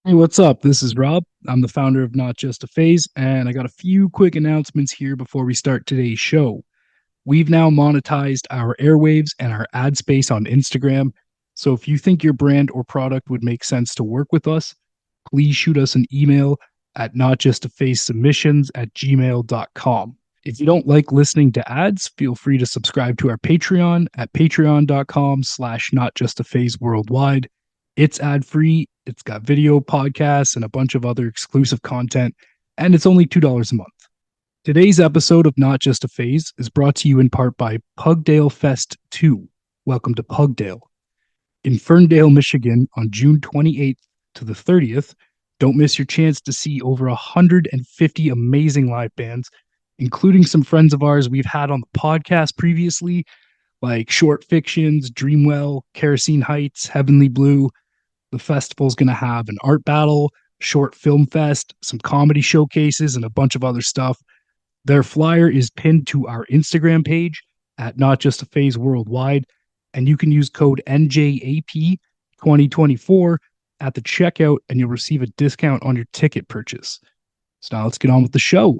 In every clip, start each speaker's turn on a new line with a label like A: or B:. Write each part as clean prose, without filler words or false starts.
A: Hey, what's up? This is Rob. I'm the founder of Not Just a Phase, and I got a few quick announcements here before we start today's show. We've now monetized our airwaves and our ad space on Instagram. So if you think your brand or product would make sense to work with us, please shoot us an email at notjustaphaysubmissions@gmail.com. If you don't like listening to ads, feel free to subscribe to our Patreon at patreon.com/slash notjustaphase worldwide. It's ad free, it's got video podcasts and a bunch of other exclusive content, and it's only $2 a month. Today's episode of Not Just a Phase is brought to you in part by Pugdale Fest 2. Welcome to Pugdale. In Ferndale, Michigan on June 28th to the 30th, don't miss your chance to see over 150 amazing live bands, including some friends of ours we've had on the podcast previously, like Short Fictions, Dreamwell, Kerosene Heights, Heavenly Blue. The festival's going to have an art battle, short film fest, some comedy showcases, and a bunch of other stuff. Their flyer is pinned to our Instagram page at Not Just a Phase Worldwide, and you can use code NJAP 2024 at the checkout, and you'll receive a discount on your ticket purchase. So now let's get on with the show.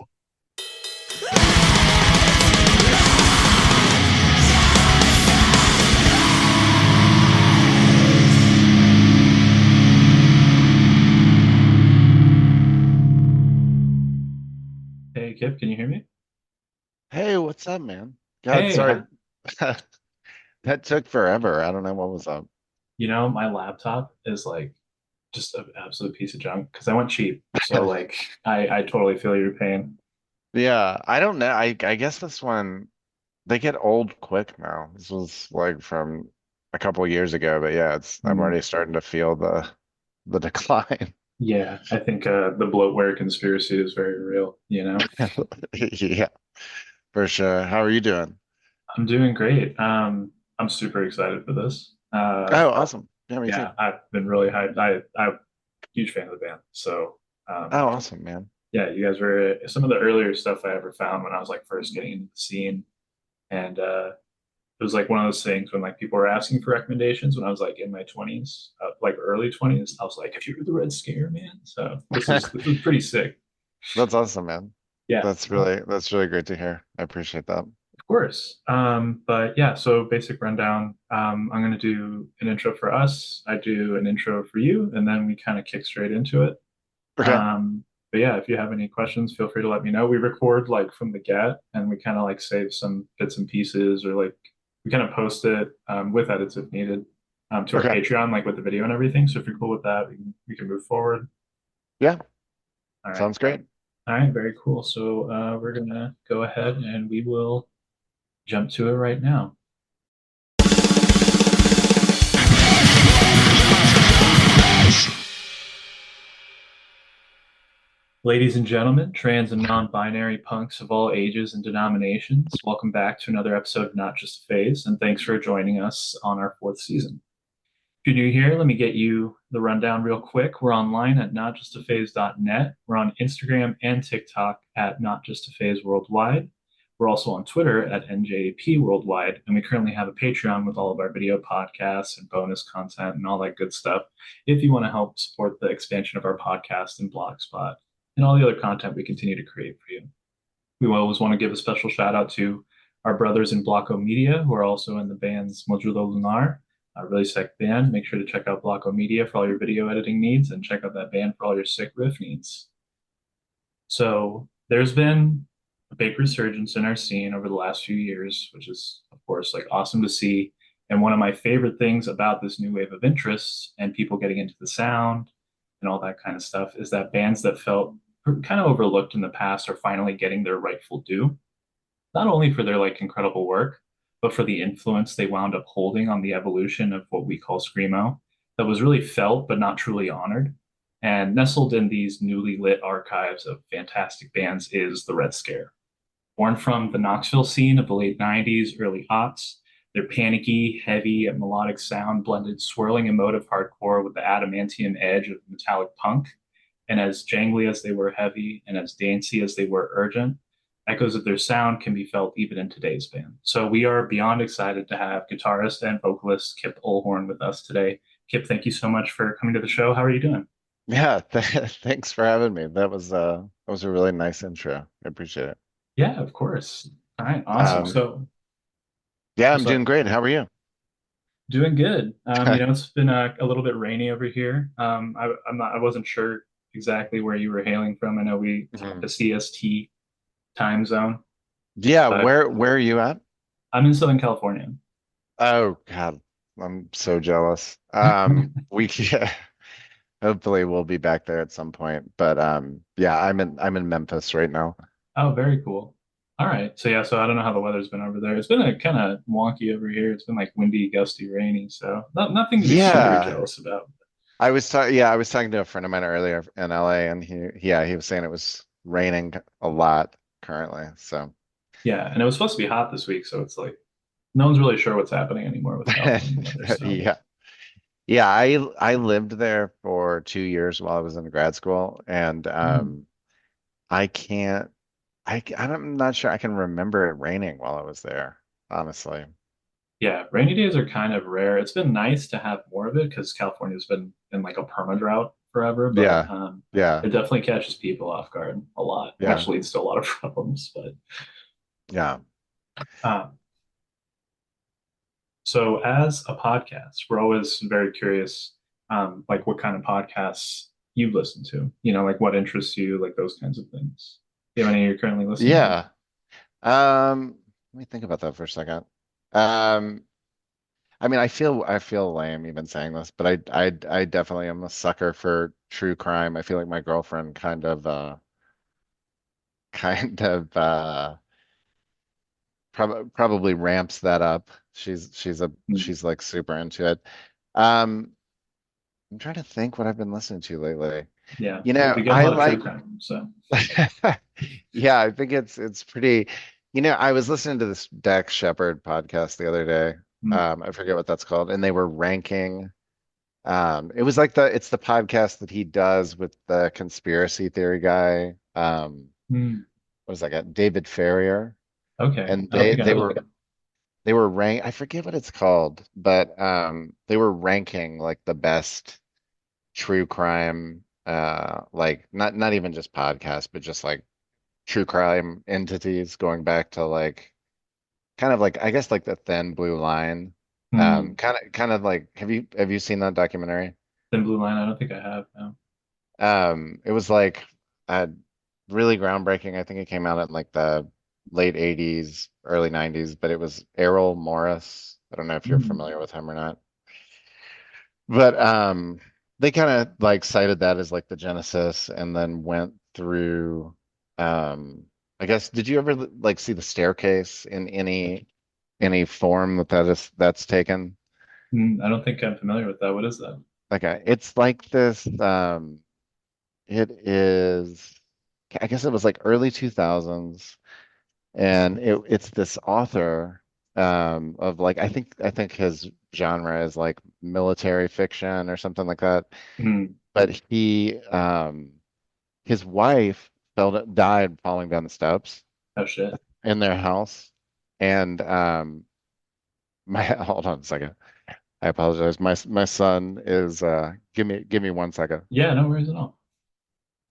B: Hey Kip, can you hear me?
C: Hey, what's up, man? God,
B: Hey,
C: sorry. That took forever. I don't know what was up.
B: my laptop is like just an absolute piece of junk because I went cheap. So like I totally feel your pain.
C: Yeah, I don't know. I guess this one they get old quick now. This was like from a couple of years ago, but yeah, it's I'm
B: Mm.
C: already starting to feel the decline.
B: Yeah, I think the bloatware conspiracy is very real.
C: Yeah, for sure. How are you doing?
B: I'm doing great. I'm super excited for this.
C: Oh, awesome. Yeah, me too.
B: Yeah, I've been really hyped. I'm a huge fan of the band. So
C: Oh, awesome, man.
B: yeah, you guys were some of the earlier stuff I ever found when I was like first getting into the scene. And it was like one of those things when like people were asking for recommendations when I was like in my 20s, like early 20s. I was like, "Have you heard the Red Scare, man?" So this is pretty sick.
C: That's awesome, man.
B: Yeah,
C: That's really great to hear. I appreciate that.
B: of course. But yeah, so basic rundown. I'm gonna do an intro for us. I do an intro for you, and then we kind of kick straight into it.
C: Okay.
B: But yeah, if you have any questions, feel free to let me know. We record like from the get, and we kind of like save some bits and pieces, or like we kind of post it with edits if needed to our
C: Okay.
B: Patreon, like with the video and everything. So if you're cool with that, we can move forward.
C: Yeah,
B: All right,
C: sounds great.
B: all right, very cool. So we're gonna go ahead and we will jump to it right now. Ladies and gentlemen, trans and non-binary punks of all ages and denominations, welcome back to another episode of Not Just a Phase, and thanks for joining us on our fourth season. If you're new here, let me get you the rundown real quick. We're online at notjustaphase.net. We're on Instagram and TikTok at Not Just a Phase Worldwide. We're also on Twitter at NJP Worldwide, and we currently have a Patreon with all of our video podcasts and bonus content and all that good stuff. If you want to help support the expansion of our podcast and Blogspot and all the other content we continue to create for you. We always want to give a special shout out to our brothers in Blocko Media, who are also in the bands Modulo Lunar, a really sick band. Make sure to check out Blocko Media for all your video editing needs and check out that band for all your sick riff needs. So there's been a big resurgence in our scene over the last few years, which is, of course, like awesome to see. And one of my favorite things about this new wave of interest and people getting into the sound and all that kind of stuff is that bands that felt kind of overlooked in the past are finally getting their rightful due, not only for their like incredible work, but for the influence they wound up holding on the evolution of what we call screamo that was really felt but not truly honored. And nestled in these newly lit archives of fantastic bands is the Red Scare. Born from the Knoxville scene of the late 90s, early aughts, their panicky, heavy, and melodic sound blended swirling emotive hardcore with the adamantium edge of metallic punk. And as jangly as they were heavy and as dancey as they were urgent, echoes of their sound can be felt even in today's band. So we are beyond excited to have guitarist and vocalist Kip Uhlhorn with us today. Kip, thank you so much for coming to the show. How are you doing?
C: Yeah, thanks for having me. That was a really nice intro. I appreciate it.
B: Yeah, of course. All right, awesome.
C: Um,
B: So,
C: yeah,
B: I'm
C: I'm
B: sorry,
C: doing great. How are you?
B: doing good. It's been a little bit rainy over here. I wasn't sure exactly where you were hailing from. I know we talked
C: Mhm.
B: the CST time zone,
C: Yeah,
B: but
C: where are you at?
B: I'm in Southern California.
C: Oh God, I'm so jealous. We yeah, hopefully we'll be back there at some point. But yeah, I'm in Memphis right now.
B: Oh, very cool. All right. So yeah, so I don't know how the weather's been over there. It's been a kind of wonky over here. It's been like windy, gusty, rainy. So nothing to be super
C: Yeah,
B: jealous about.
C: I was talking to a friend of mine earlier in LA, and he was saying it was raining a lot currently. So
B: Yeah, and it was supposed to be hot this week, so it's like no one's really sure what's happening anymore with California weather. So
C: yeah. Yeah, I lived there for 2 years while I was in grad school, and
B: mm,
C: I can't I'm not sure I can remember it raining while I was there, honestly.
B: yeah, rainy days are kind of rare. It's been nice to have more of it because California's been in like a perma drought forever, but
C: Yeah, yeah,
B: it definitely catches people off guard a lot,
C: yeah,
B: which leads to a lot of problems. But
C: yeah,
B: um, so as a podcast, we're always very curious, like what kind of podcasts you listen to, like what interests you, like those kinds of things. Do you have any you're currently listening to?
C: yeah. Let me think about that for a second. Um, I mean, I feel lame even saying this, but I definitely am a sucker for true crime. I feel like my girlfriend kind of probably ramps that up.
B: Hmm.
C: She's like super into it. Um, I'm trying to think what I've been listening to lately.
B: Yeah,
C: You
B: we'll
C: know,
B: be getting a
C: I
B: lot of true
C: like
B: crime. So,
C: yeah, I think it's pretty, I was listening to this Dax Shepard podcast the other day.
B: hmm.
C: I forget what that's called, and they were ranking it was like it's the podcast that he does with the conspiracy theory guy.
B: Hmm.
C: What is that guy? David Farrier.
B: Okay,
C: And
B: I don't think I know that.
C: they were I forget what it's called, but they were ranking like the best true crime like not even just podcasts, but just like true crime entities going back to like kind of like I guess like the Thin Blue Line.
B: Hmm.
C: Kind of like have you seen that documentary?
B: Thin Blue Line, I don't think I have. No.
C: It was like uh really groundbreaking. I think it came out in like the late 80s, early 90s, but it was Errol Morris. I don't know if you're
B: Hmm.
C: familiar with him or not. But they kind of like cited that as like the genesis and then went through I guess did you ever like see the staircase in any form that's taken?
B: Hmm, I don't think I'm familiar with that. What is that?
C: Okay, it's like this it is I guess it was like early 2000s and it's this author of like I think his genre is like military fiction or something like that.
B: Hmm.
C: But his wife died falling down the steps
B: Oh shit.
C: in their house, and my hold on a second. I apologize. My son is give me 1 second.
B: Yeah, no worries at all.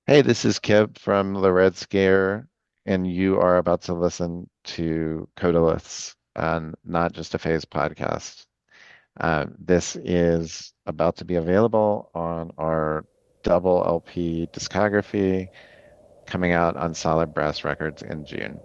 C: Hey, this is Kip from the Red Scare, and you are about to listen to Codaliths on Not Just a Phase podcast. This is about to be available on our double LP discography coming out on Solid Brass Records in June.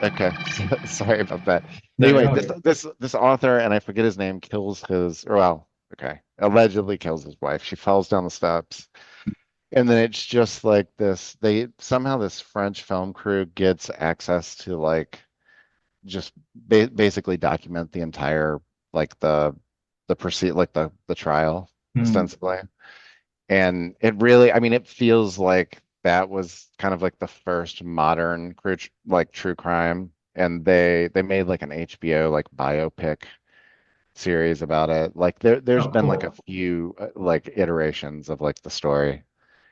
C: Okay, sorry about that.
B: No, you're
C: Anyway,
B: all
C: this
B: good.
C: this this author, and I forget his name, kills his, or well, okay, allegedly kills his wife. She falls down the steps, and then it's just like this. They somehow this French film crew gets access to like just basically document the entire like the proceed like the trial
B: Hmm.
C: ostensibly. And it really, I mean, it feels like that was kind of like the first modern like true crime. And they made like an HBO like biopic series about it. Like there's
B: Oh,
C: been like a
B: cool.
C: few like iterations of like the story.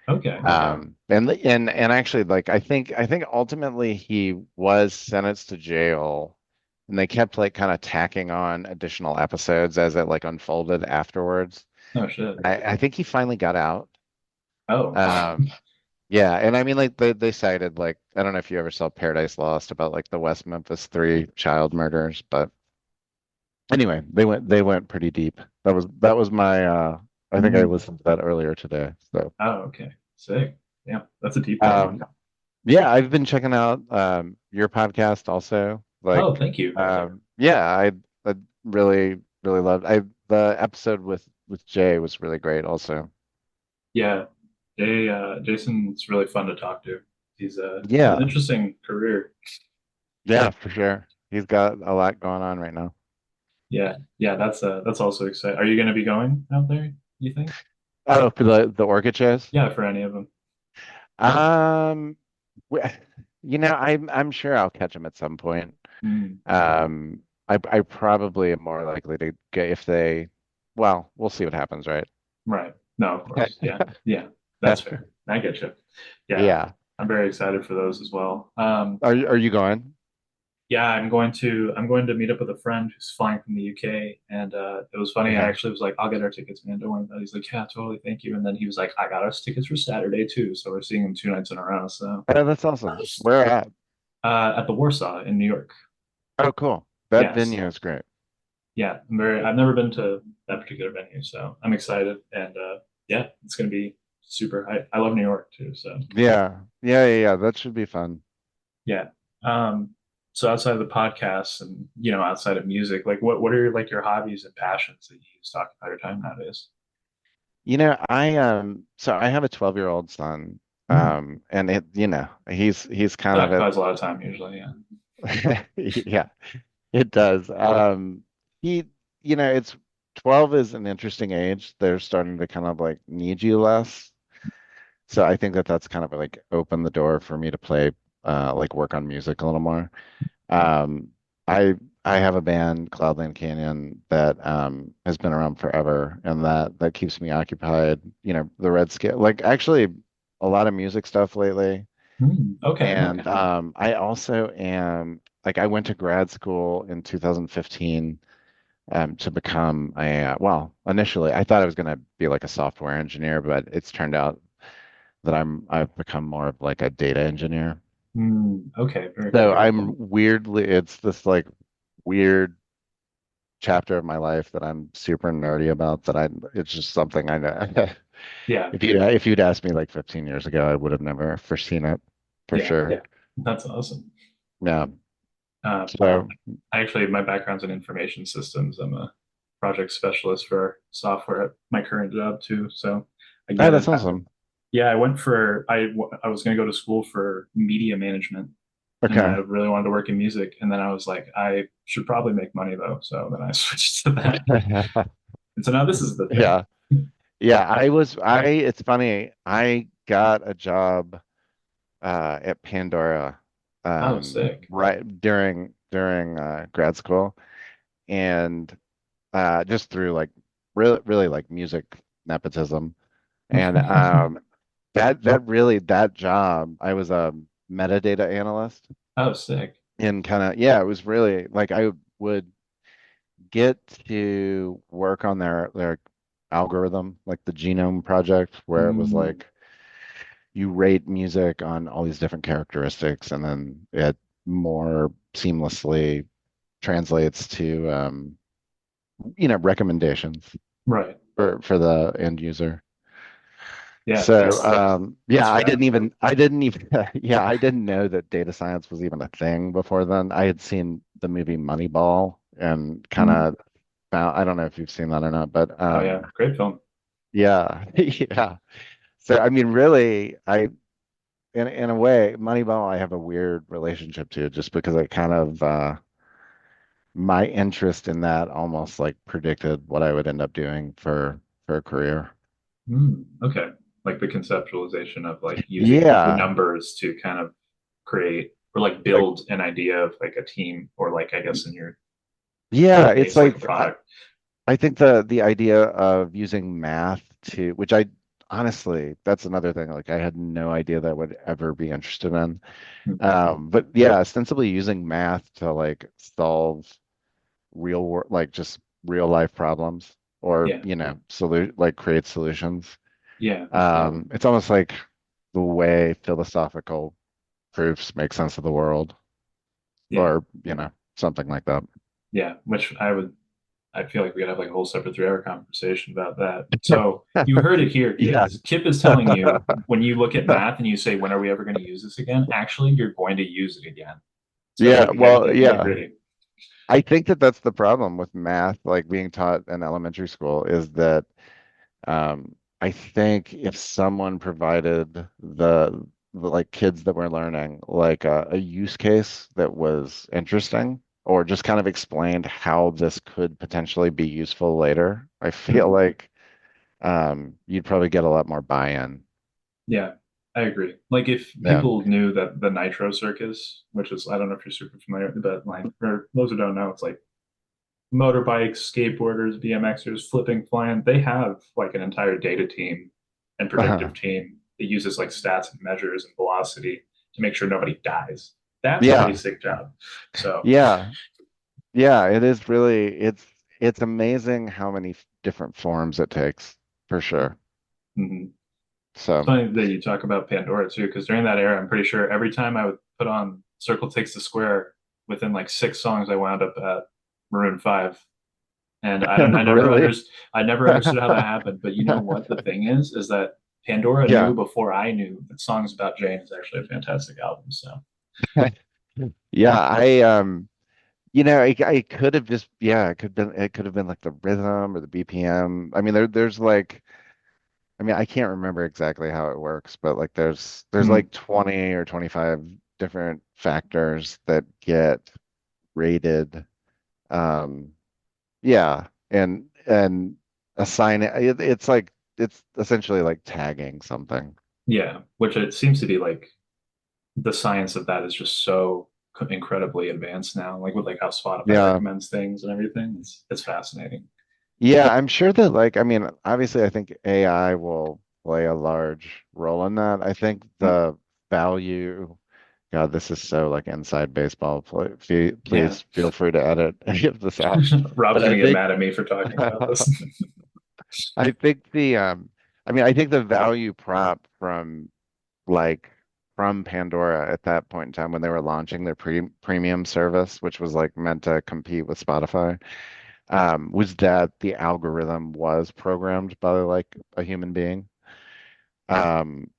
B: Okay.
C: And actually like I think ultimately he was sentenced to jail, and they kept like kind of tacking on additional episodes as it like unfolded afterwards.
B: Oh shit.
C: I think he finally got out.
B: Oh.
C: Um, yeah, and I mean, like they cited like I don't know if you ever saw Paradise Lost about like the West Memphis Three child murders, but anyway, they went pretty deep. That was my I think I
B: Hmm.
C: listened to that earlier today. So
B: Oh, okay. Sick. Yeah, that's a deep one.
C: um, yeah, I've been checking out your podcast also.
B: Oh,
C: Like
B: thank you.
C: yeah, I really loved the episode with Jay was really great also.
B: Yeah, Jason's really fun to talk to. He's an
C: Yeah,
B: interesting career.
C: yeah, for sure. He's got a lot going on right now.
B: Yeah, yeah, that's also exciting. Are you going to be going out there, you think?
C: Oh, for the orchid shows?
B: Yeah, for any of them.
C: Um, w- I'm sure I'll catch them at some point.
B: Mm,
C: I probably am more likely to get if they, well, we'll see what happens, right?
B: right. No, of course. Yeah, yeah, that's fair. I get you. Yeah,
C: Yeah.
B: I'm very excited for those as well.
C: Are you going?
B: Yeah, I'm going to meet up with a friend who's flying from the UK, and it was funny. I
C: Okay.
B: actually was like, "I'll get our tickets, man. Don't worry about it." He's like, "Yeah, totally, thank you." And then he was like, "I got us tickets for Saturday too, so we're seeing him 2 nights in a row." So
C: Oh, that's awesome. Where at?
B: at the Warsaw in New York.
C: Oh, cool. That
B: Yes,
C: venue is great.
B: yeah, I've never been to that particular venue, so I'm excited, and yeah, it's gonna be super. I love New York too, so
C: Yeah. Yeah. That should be fun.
B: yeah. Um, so outside of the podcast and outside of music, like what are like your hobbies and passions that you use to occupy your time nowadays?
C: So I have a 12-year-old son.
B: Hmm.
C: And he's kind
B: That
C: of at
B: occupies a lot of time usually, yeah.
C: yeah, it does. He, it's 12 is an interesting age. They're starting to kind of like need you less. So I think that that's kind of like opened the door for me to play, like work on music a little more. Um, I I have a band, Cloudland Canyon, that has been around forever, and that keeps me occupied. The Red Scale, like actually a lot of music stuff lately.
B: Hmm. Okay.
C: And I also am like I went to grad school in 2015 to become well, initially I thought I was going to be like a software engineer, but it's turned out that I've become more of like a data engineer.
B: Okay, very,
C: So
B: very cool.
C: I'm weirdly, it's this like weird chapter of my life that I'm super nerdy about that it's just something I know.
B: Yeah,
C: If you'd asked me like 15 years ago, I would have never foreseen it for
B: yeah,
C: sure.
B: that's awesome.
C: Yeah.
B: I
C: So,
B: actually, my background's in information systems. I'm a project specialist for software at my current job too. So I
C: oh,
B: get it.
C: that's awesome.
B: Yeah, I was going to go to school for media management, and I
C: Okay.
B: really wanted to work in music. And then I was like, I should probably make money though. So then I switched to that. And so now this is the thing.
C: Yeah. Yeah. It's funny. I got a job at Pandora
B: Oh, sick.
C: right during grad school, and just through like really like music nepotism. And that job, I was a metadata analyst,
B: Oh, sick.
C: and kind of, yeah, it was really like I would get to work on their algorithm, like the genome project, where it was
B: Mm,
C: like you rate music on all these different characteristics, and then it more seamlessly translates to recommendations
B: right.
C: for the end user.
B: Yeah,
C: So
B: that's
C: yeah,
B: rad.
C: I didn't even yeah, I didn't know that data science was even a thing before then. I had seen the movie Moneyball and kind
B: Mm.
C: of found, I don't know if you've seen that or not, but
B: Oh yeah, great film.
C: yeah, yeah. So I mean, really, in a way, Moneyball, I have a weird relationship to, just because I kind of my interest in that almost like predicted what I would end up doing for a career.
B: Okay. Like the conceptualization of like using the
C: Yeah,
B: numbers to kind of create or like
C: like
B: build an idea of like a team or like I guess in your
C: yeah, it's
B: case like a
C: like
B: product.
C: I think the idea of using math to, which I honestly, that's another thing. Like I had no idea that I would ever be interested in.
B: Hmm.
C: But yeah, ostensibly using math to like solve real world, like just real life problems, or
B: Yeah.
C: like create solutions.
B: Yeah.
C: It's almost like the way philosophical proofs make sense of the world,
B: Yeah.
C: or something like that.
B: Yeah. Which I feel like we could have like a whole separate 3 hour conversation about that. So you heard it here,
C: Yeah.
B: kids. Kip is telling you when you look at math and you say, when are we ever going to use this again? Actually, you're going to use it again. So
C: Yeah,
B: like you got to
C: well,
B: get get
C: yeah.
B: ready.
C: I think that that's the problem with math, like being taught in elementary school, is that I think if someone provided the like kids that were learning like a use case that was interesting, or just kind of explained how this could potentially be useful later, I feel
B: Mhm.
C: like you'd probably get a lot more buy-in.
B: Yeah, I agree. Like if
C: Yeah.
B: people knew that the Nitro Circus, which is I don't know if you're super familiar with it, but like for those who don't know, it's like motorbikes, skateboarders, BMXers, flipping, flying. They have like an entire data team and
C: Uh-huh.
B: predictive team that uses like stats and measures and velocity to make sure nobody dies. That's a pretty
C: Yeah.
B: sick job. So,
C: Yeah. Yeah, it is really it's amazing how many different forms it takes, for sure.
B: mhm. It's
C: So,
B: funny that you talk about Pandora too, because during that era, I'm pretty sure every time I would put on Circle Takes the Square, within like 6 songs, I wound up at Maroon 5. And
C: really?
B: I never understood how that happened. But you know what the thing is that Pandora knew
C: Yeah.
B: before I knew that Songs About Jane is actually a fantastic album. So
C: Yeah, I could have just, yeah, it could have been like the rhythm or the BPM. I mean, there's like, I mean, I can't remember exactly how it works, but like there's
B: mm,
C: like 20 or 25 different factors that get rated. Um, yeah, and assign it's like it's essentially like tagging something.
B: yeah, which it seems to be like the science of that is just so incredibly advanced now. Like with like how Spotify
C: Yeah.
B: recommends things and everything. It's fascinating.
C: Yeah, I'm sure that like I mean, obviously I think AI will play a large role in that. I think
B: Mm,
C: the value God, this is so like inside baseball.
B: Yeah.
C: Please feel free to edit any of this out.
B: Rob's
C: But I
B: gonna get
C: think
B: mad at me for talking about this.
C: I think I mean I think the value prop like from Pandora at that point in time when they were launching their premium service, which was like meant to compete with Spotify, was that the algorithm was programmed by like a human being. Um,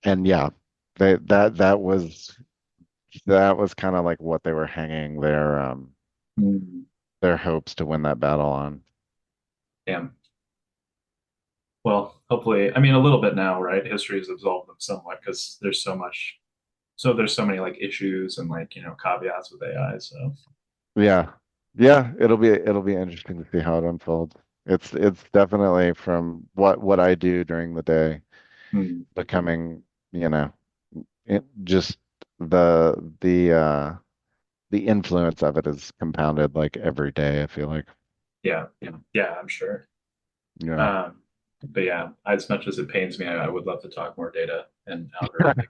C: and yeah, that was kind of like what they were hanging
B: Mm,
C: their hopes to win that battle on.
B: damn. Well, hopefully, I mean, a little bit now, right? History has absolved them somewhat because there's so much, so there's so many like issues and like, caveats with AI. So,
C: Yeah. Yeah, it'll be interesting to see how it unfolds. It's definitely from what I do during the day
B: mm,
C: becoming, you know, just the influence of it is compounded like every day, I feel like.
B: yeah, yeah, I'm sure.
C: Yeah.
B: Um, but yeah, as much as it pains me, I would love to talk more data and algorithmic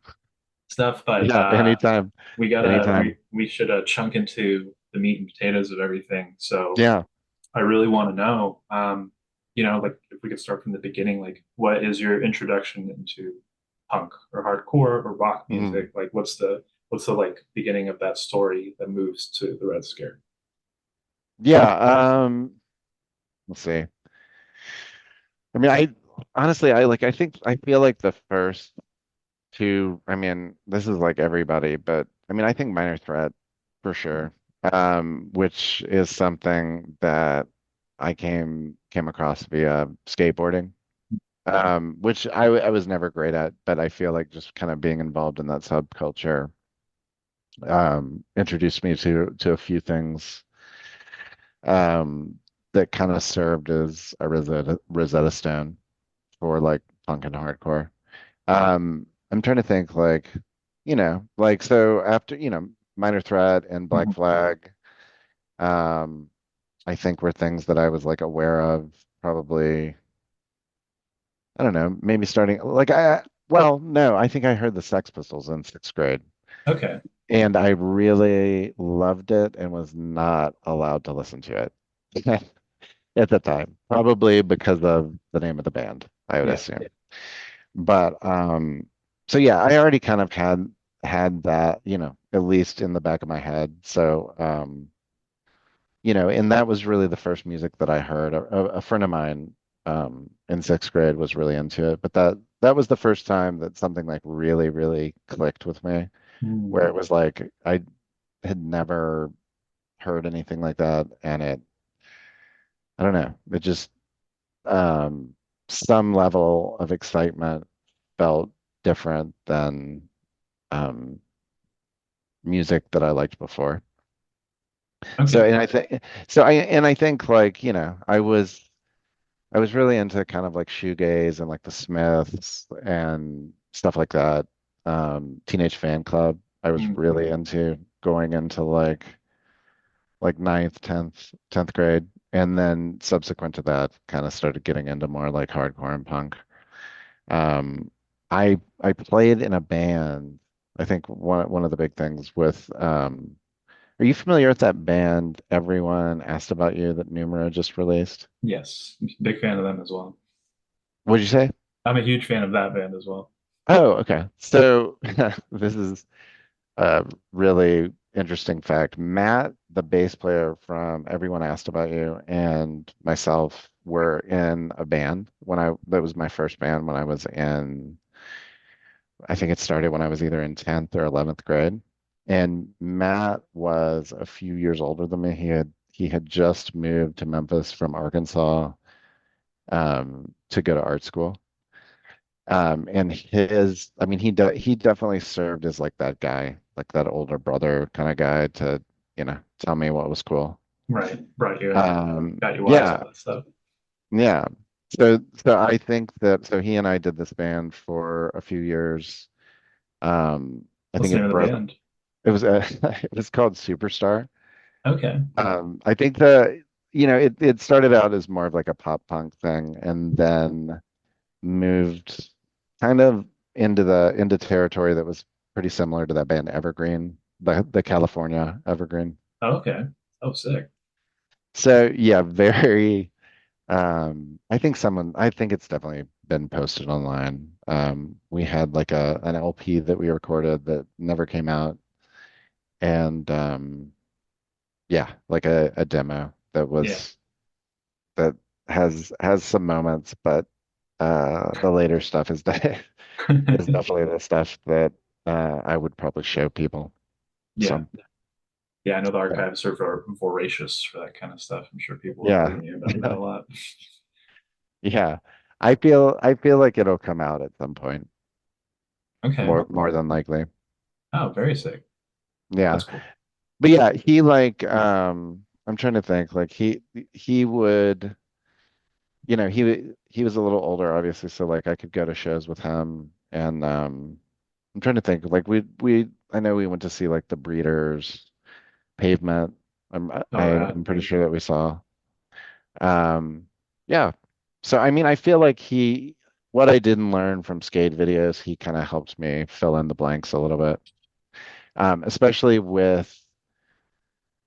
B: stuff, but
C: Yeah, anytime. Anytime.
B: we should chunk into the meat and potatoes of everything. So
C: Yeah.
B: I really want to know, like if we could start from the beginning, like what is your introduction into punk or hardcore or rock
C: Mhm.
B: music? Like what's the like beginning of that story that moves to the Red Scare?
C: Yeah, let's see. I mean, I honestly I think I feel like the first two, I mean, this is like everybody, but I mean, I think Minor Threat for sure. Which is something that I came across via skateboarding. Which I was never great at, but I feel like just kind of being involved in that subculture introduced me to a few things um that kind of served as a Rosetta Stone for like punk and hardcore. I'm trying to think like, like so after, Minor Threat and Black
B: Mhm.
C: Flag, um, I think were things that I was like aware of probably, I don't know, maybe starting like well, no, I think I heard the Sex Pistols in sixth grade.
B: Okay.
C: And I really loved it and was not allowed to listen to it at the time, probably because of the name of the band, I would
B: Yeah.
C: assume. But so yeah, I already kind of had that, at least in the back of my head. So and that was really the first music that I heard. A friend of mine in sixth grade was really into it, but that was the first time that something like really, really clicked with me, where
B: Mm.
C: it was like I had never heard anything like that, and I don't know, it just um some level of excitement felt different than um, music that I liked before. So,
B: Okay.
C: and I think, and I think like, I was really into kind of like shoegaze and like the Smiths and stuff like that. Teenage Fan Club, I was
B: Mm.
C: really into going into like ninth, 10th grade. And then subsequent to that, kind of started getting into more like hardcore and punk. Um, I played in a band. I think one of the big things with are you familiar with that band Everyone Asked About You that Numero just released?
B: Yes. Big fan of them as well.
C: What'd you say?
B: I'm a huge fan of that band as well.
C: Oh, okay. So this is a really interesting fact. Matt, the bass player from Everyone Asked About You, and myself were in a band that was my first band when I was in, I think it started when I was either in 10th or 11th grade. And Matt was a few years older than me. He had just moved to Memphis from Arkansas to go to art school. And I mean, he definitely served as like that guy, like that older brother kind of guy to, tell me what was cool.
B: Right. Brought you in, got you wise with
C: Yeah,
B: that stuff.
C: yeah. So I think that so he and I did this band for a few years. I
B: What's
C: think
B: the name
C: it
B: of the
C: broke.
B: band?
C: It was it was called Superstar.
B: Okay.
C: I think it started out as more of like a pop punk thing, and then moved kind of into territory that was pretty similar to that band Evergreen, the California Evergreen.
B: Oh, okay. Oh, sick.
C: So yeah, very I think it's definitely been posted online. We had like a an LP that we recorded that never came out, and yeah, like a demo that
B: Yeah.
C: was that has some moments, but the later stuff is is definitely the stuff that I would probably show people.
B: Yeah.
C: So
B: Yeah, I know the
C: yeah,
B: archives are voracious for that kind of stuff. I'm sure people are
C: yeah,
B: bugging you about that a lot.
C: yeah. I feel like it'll come out at some point,
B: Okay.
C: more than likely.
B: Oh, very sick.
C: Yeah.
B: That's cool.
C: But yeah, he like I'm trying to think like he would he was a little older obviously, so like I could go to shows with him, and I'm trying to think like we I know we went to see like the Breeders, Pavement.
B: All right.
C: I'm pretty sure that we saw. Um yeah. So I mean I feel like he what I didn't learn from skate videos, he kind of helped me fill in the blanks a little bit. Especially with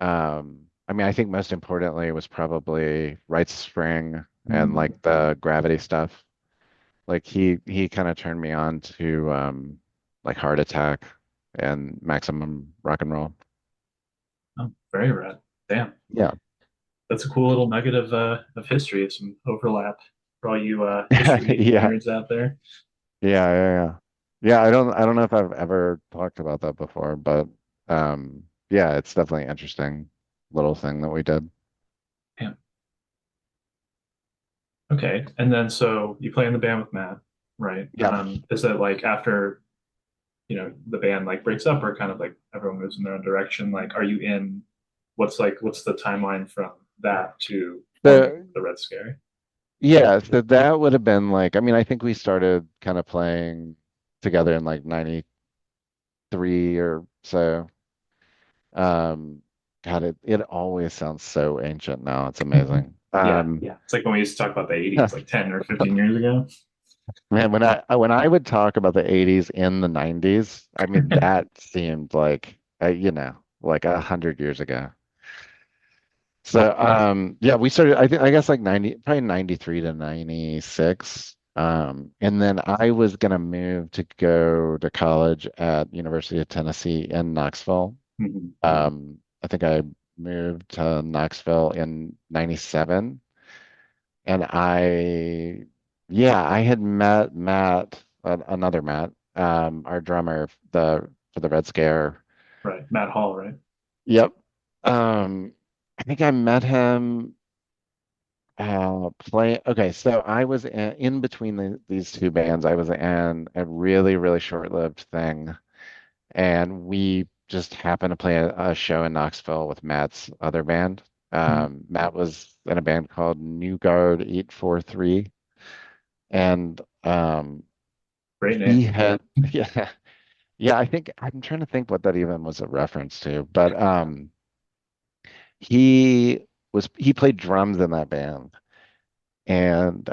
C: I mean, I think most importantly was probably right spring and like the gravity stuff. Like he kind of turned me on to like Heart Attack and Maximum Rock and Roll.
B: Oh, very rad. Damn.
C: Yeah.
B: That's a cool little nugget of history, some overlap for all you history
C: Yeah.
B: nerds out there.
C: Yeah. Yeah, I don't know if I've ever talked about that before, but yeah, it's definitely an interesting little thing that we did.
B: Damn. Okay. And then so you play in the band with Matt, right?
C: Yeah.
B: Is that like after, the band like breaks up or kind of like everyone moves in their own direction? Like, are you in what's the timeline from that to forming
C: The
B: the Red Scare?
C: Yeah, so that would have been like, I mean, I think we started kind of playing together in like 93 or so. Um, God, it always sounds so ancient now. It's amazing.
B: Yeah. It's like when we used to talk about the 80s, like 10 or 15 years ago.
C: Man, when I would talk about the 80s in the 90s, I mean, that seemed like, like 100 years ago. So, yeah, we started, I guess like 90, probably 93 to 96. And then I was going to move to go to college at University of Tennessee in Knoxville.
B: Mhm.
C: I think I moved to Knoxville in 97. And yeah, I had met Matt, another Matt, our drummer, for the Red Scare.
B: Right. Matt Hall, right?
C: Yep. I think I met him. Okay, so I was in between these two bands. I was in a really, really short-lived thing, and we just happened to play a show in Knoxville with Matt's other band.
B: Mhm.
C: Matt was in a band called New Guard 843, and
B: Great
C: he
B: name.
C: had yeah, yeah. I think I'm trying to think what that even was a reference to, but he played drums in that band, and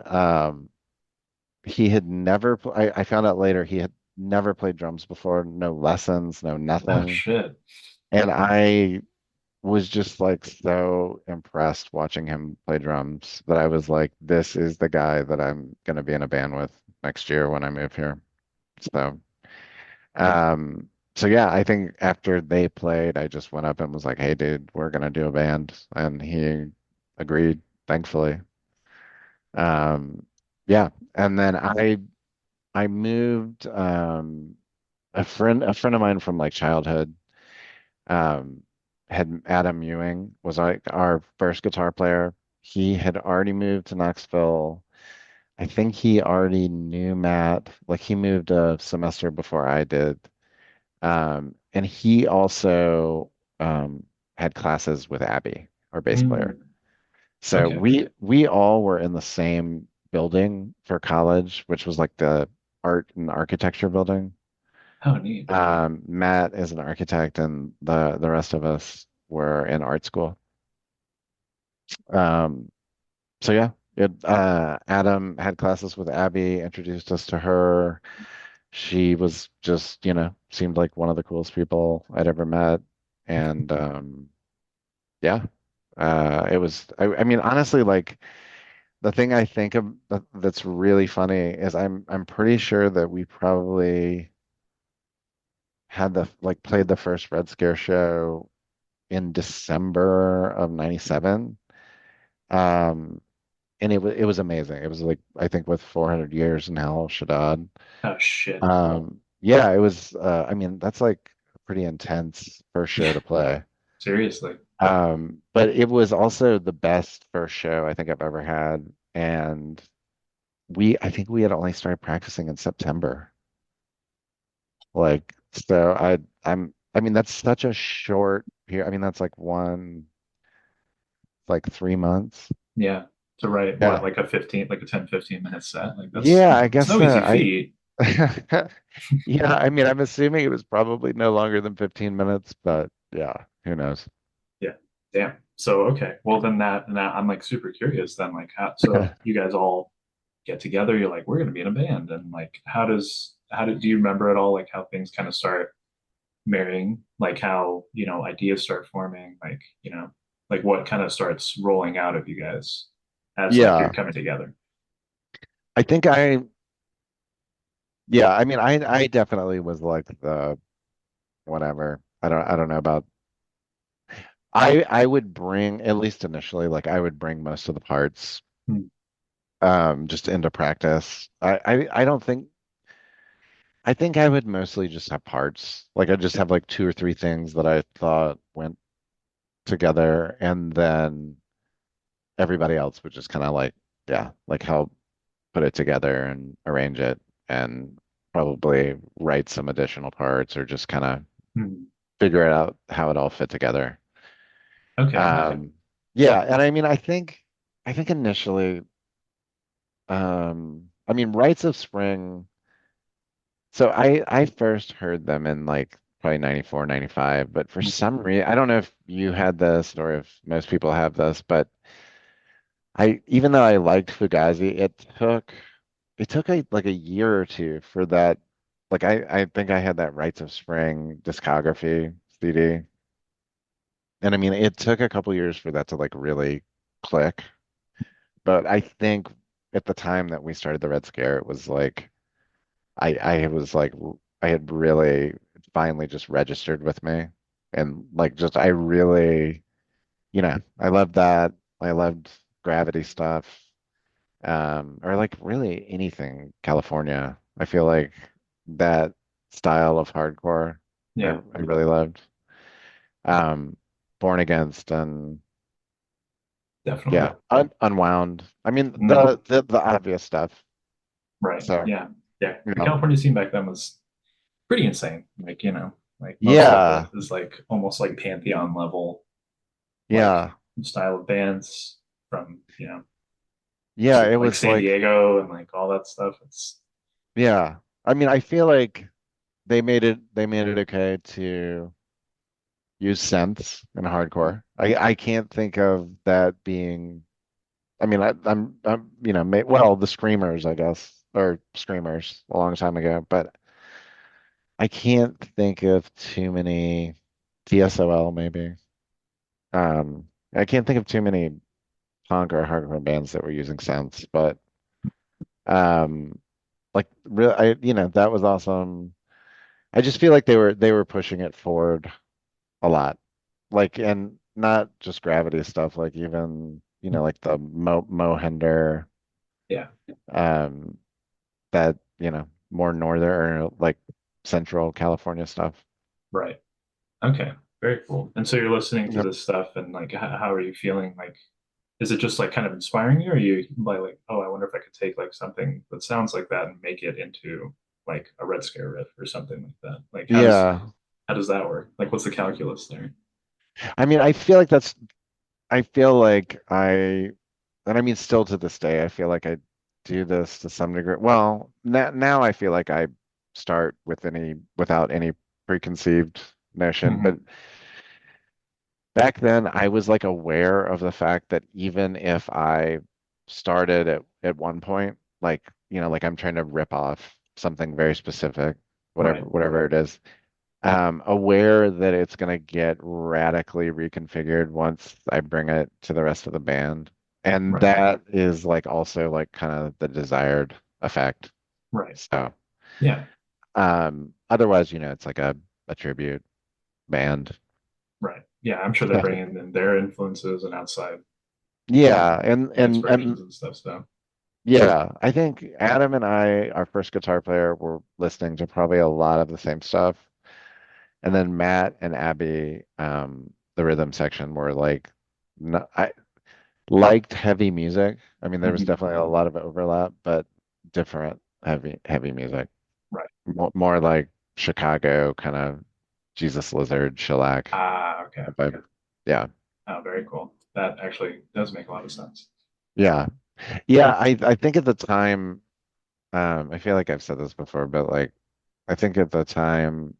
C: he had never, I found out later he had never played drums before, no lessons, no
B: Oh
C: nothing.
B: shit.
C: And I was just like so impressed watching him play drums that I was like, this is the guy that I'm going to be in a band with next year when I move here. So, so yeah, I think after they played, I just went up and was like, hey, dude, we're going to do a band. And he agreed, thankfully. Um, yeah. And then I moved a friend of mine from like childhood um had Adam Ewing was like our first guitar player. He had already moved to Knoxville. I think he already knew Matt. Like he moved a semester before I did. And he also had classes with Abby, our bass player.
B: Mm,
C: So
B: okay.
C: we all were in the same building for college, which was like the art and architecture building.
B: Oh, neat.
C: Matt is an architect, and the rest of us were in art school. Um, so yeah, Adam had classes with Abby, introduced us to her. she was just, seemed like one of the coolest people I'd ever met. And yeah, I mean, honestly, like the thing I think of that's really funny is I'm pretty sure that we probably had played the first Red Scare show in December of '97. Um, and it was amazing. It was like I think with 400 Years in Hell, Shaddad.
B: Oh shit.
C: Yeah, it was. I mean, that's like a pretty intense first show to play.
B: Seriously.
C: But it was also the best first show I think I've ever had, and I think we had only started practicing in September. Like, so I mean, that's such a short here. I mean, that's like 3 months.
B: Yeah. To write what,
C: Yeah.
B: like a 15, like a 10, 15 minute set. Like that's,
C: Yeah, I
B: it's
C: guess
B: no
C: so.
B: easy feat.
C: Yeah, I mean, I'm assuming it was probably no longer than 15 minutes, but yeah, who knows?
B: Yeah. Damn. So okay. Well then that I'm like super curious then, like how, so you guys all get together, you're like, we're gonna be in a band. And like do you remember at all like how things kind of start marrying, like how, ideas start forming, like, like what kind of starts rolling out of you guys as like you're
C: Yeah,
B: coming together?
C: I think yeah, I mean, I definitely was like the whatever. I don't know about. I would bring, at least initially, like I would bring most of the parts
B: Hmm.
C: just into practice. I don't think I think I would mostly just have parts. Like I just have like two or three things that I thought went together, and then everybody else would just kind of like, yeah, like help put it together and arrange it and probably write some additional parts or just kind of
B: Hmm.
C: figure it out how it all fit together.
B: Okay.
C: Um, yeah, and I mean, I think initially, I mean, Rites of Spring. So I first heard them in like probably 94, 95, but for some reason, I don't know if you had this or if most people have this, but even though I liked Fugazi, it took like a year or two for that. Like I think I had that Rites of Spring discography CD. And I mean, it took a couple years for that to like really click. But I think at the time that we started the Red Scare, it was like I was like I had really finally just registered with me. And like just I really, I loved that. I loved Gravity stuff. Or like really anything California. I feel like that style of hardcore
B: Yeah,
C: I really loved. Um, Born Against and
B: definitely.
C: yeah, Unwound. I mean
B: Hmm.
C: the obvious stuff.
B: Right.
C: So,
B: Yeah. Yeah.
C: you
B: The
C: know,
B: California scene back then was pretty insane. Like, like most of it
C: yeah,
B: is like almost like Pantheon level, like
C: yeah,
B: style of bands from,
C: yeah. It
B: like
C: was
B: San
C: like,
B: Diego and like all that stuff. It's
C: yeah. I mean, I feel like they made it okay to use synths in hardcore. I can't think of that being. I mean, I'm well, the Screamers, I guess, or Screamers a long time ago, but I can't think of too many TSOL maybe. I can't think of too many punk or hardcore bands that were using synths, but um, like real, that was awesome. I just feel like they were pushing it forward a lot, like and not just Gravity stuff, like even like the Mohender,
B: yeah,
C: um, that more northern or like central California stuff.
B: right. Okay. Very cool. And so you're listening to
C: Yep.
B: this stuff and like how are you feeling? Like is it just like kind of inspiring you or are you like, oh, I wonder if I could take like something that sounds like that and make it into like a Red Scare riff or something like that? Like
C: Yeah.
B: how does that work? Like what's the calculus there?
C: I mean, I feel like and I mean, still to this day, I feel like I do this to some degree. Well, now I feel like I start without any preconceived notion, but
B: Hmm.
C: back then I was like aware of the fact that even if I started at one point, like, like I'm trying to rip off something very specific,
B: Right.
C: whatever it is, aware that it's going to get radically reconfigured once I bring it to the rest of the band. And
B: Right.
C: that is like also like kind of the desired effect.
B: Right.
C: So,
B: Yeah.
C: otherwise, it's like a tribute band.
B: Right. Yeah. I'm sure they're bringing in their influences and outside
C: Yeah, and
B: inspirations and stuff. So,
C: yeah, I think Adam and I, our first guitar player, were listening to probably a lot of the same stuff. And then Matt and Abby, the rhythm section, were like, no, I liked heavy music. I mean, there was
B: mhm.
C: definitely a lot of overlap, but different heavy music.
B: Right.
C: More like Chicago kind of Jesus Lizard, shellac
B: Ah, okay.
C: vibe. Yeah,
B: Oh, very cool. That actually does make a lot of sense.
C: yeah, yeah. I think at the time, I feel like I've said this before, but like I think at the time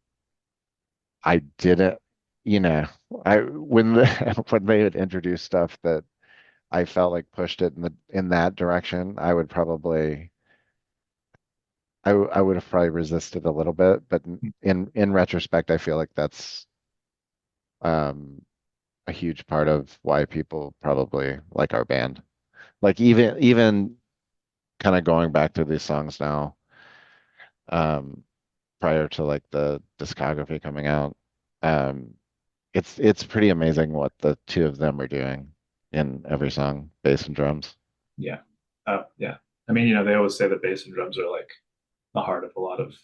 C: I didn't, you know, I when when they would introduce stuff that I felt like pushed it in that direction, I would probably I would have probably resisted a little bit, but in retrospect, I feel like that's um a huge part of why people probably like our band. Like even kind of going back to these songs now, um, prior to like the discography coming out, um, it's pretty amazing what the two of them are doing in every song, bass and drums.
B: Yeah. Oh, yeah. I mean, they always say that bass and drums are like the heart of a lot of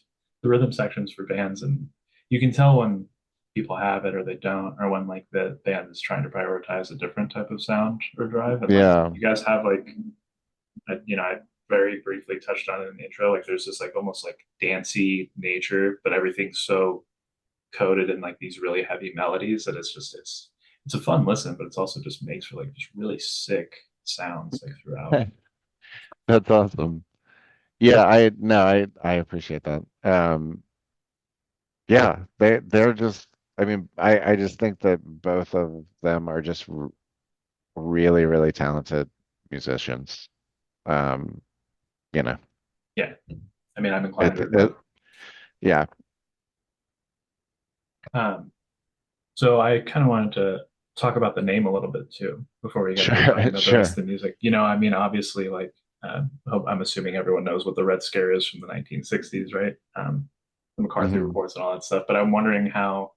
B: the rhythm sections for bands, and you can tell when people have it or they don't, or when like the band is trying to prioritize a different type of sound or drive. And like
C: Yeah.
B: you guys have like, I very briefly touched on it in the intro. Like there's this like almost like dancey nature, but everything's so coded in like these really heavy melodies that it's a fun listen, but it's also just makes for like just really sick sounds like throughout.
C: That's awesome. Yeah, I no, I appreciate that. Yeah, they're just I mean, I just think that both of them are just r really, really talented musicians. Um, you know,
B: Yeah. I mean, I'm inclined
C: it,
B: to agree.
C: it yeah,
B: Um, So I kind of wanted to talk about the name a little bit too before we get into talking
C: sure,
B: about the rest
C: sure.
B: of the music. I mean, obviously, like I'm assuming everyone knows what the Red Scare is from the 1960s, right? The McCarthy
C: Hmm.
B: reports and all that stuff. But I'm wondering how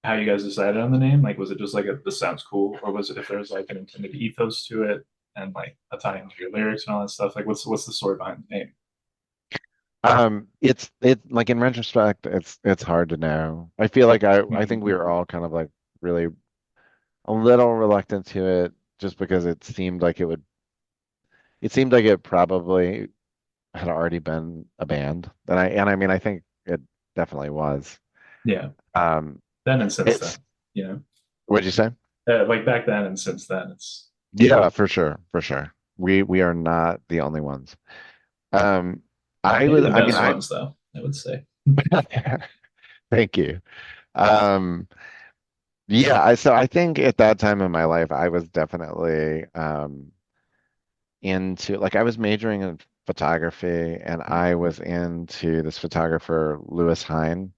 B: you guys decided on the name. Like, was it just like this sounds cool, or was it if there's like an intended ethos to it and like a tie into your lyrics and all that stuff? Like, what's the story behind the name?
C: It like in retrospect, it's hard to know. I feel like I think
B: Mhm.
C: we were all kind of like really a little reluctant to it just because it seemed like it probably had already been a band. And I mean I think it definitely was.
B: Yeah,
C: Um
B: then and since then,
C: it's
B: you know,
C: what'd you say?
B: like back then and since then, it's
C: Yeah, for sure, for sure. We are not the only ones. Um
B: maybe the
C: I mean
B: best ones, though, I would say.
C: thank you. Um yeah, I think at that time in my life I was definitely into like I was majoring in photography and I was into this photographer Lewis Hine,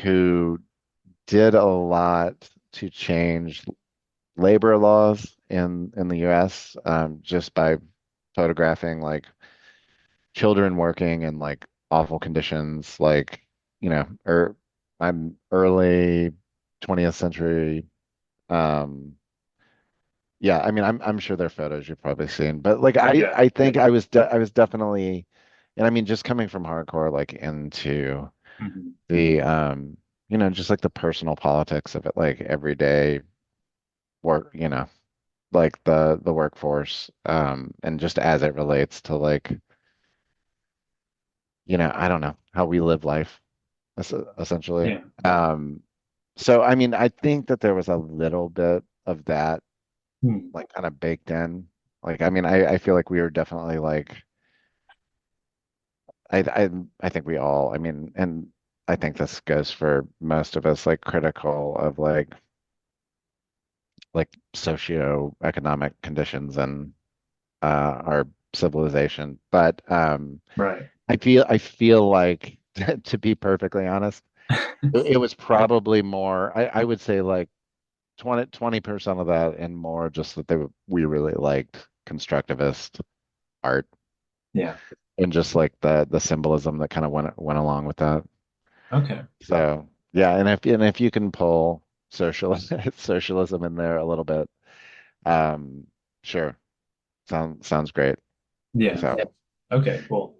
C: who did a lot to change labor laws in the US, just by photographing like children working in like awful conditions, like or I'm early 20th century. Um, yeah, I mean, I'm sure there are photos you've probably seen, but like
B: Yeah.
C: I think I was definitely, and I mean, just coming from hardcore like into
B: Mhm.
C: the just like the personal politics of it, like everyday work, like the workforce, and just as it relates to like, I don't know how we live life essentially.
B: Yeah.
C: So I mean, I think that there was a little bit of that
B: Hmm.
C: like kind of baked in. Like, I mean, I feel like we were definitely like I I think we all, I mean, and I think this goes for most of us, like critical of like socioeconomic conditions and our civilization. But
B: Right.
C: I feel like to be perfectly honest, it was probably more, I would say like 20% of that and more just that we really liked constructivist art
B: Yeah.
C: and just like the symbolism that kind of went along with that.
B: Okay.
C: So yeah, and if you can pull socialism in there a little bit, um, sure, sounds great.
B: Yeah.
C: So
B: Okay, cool.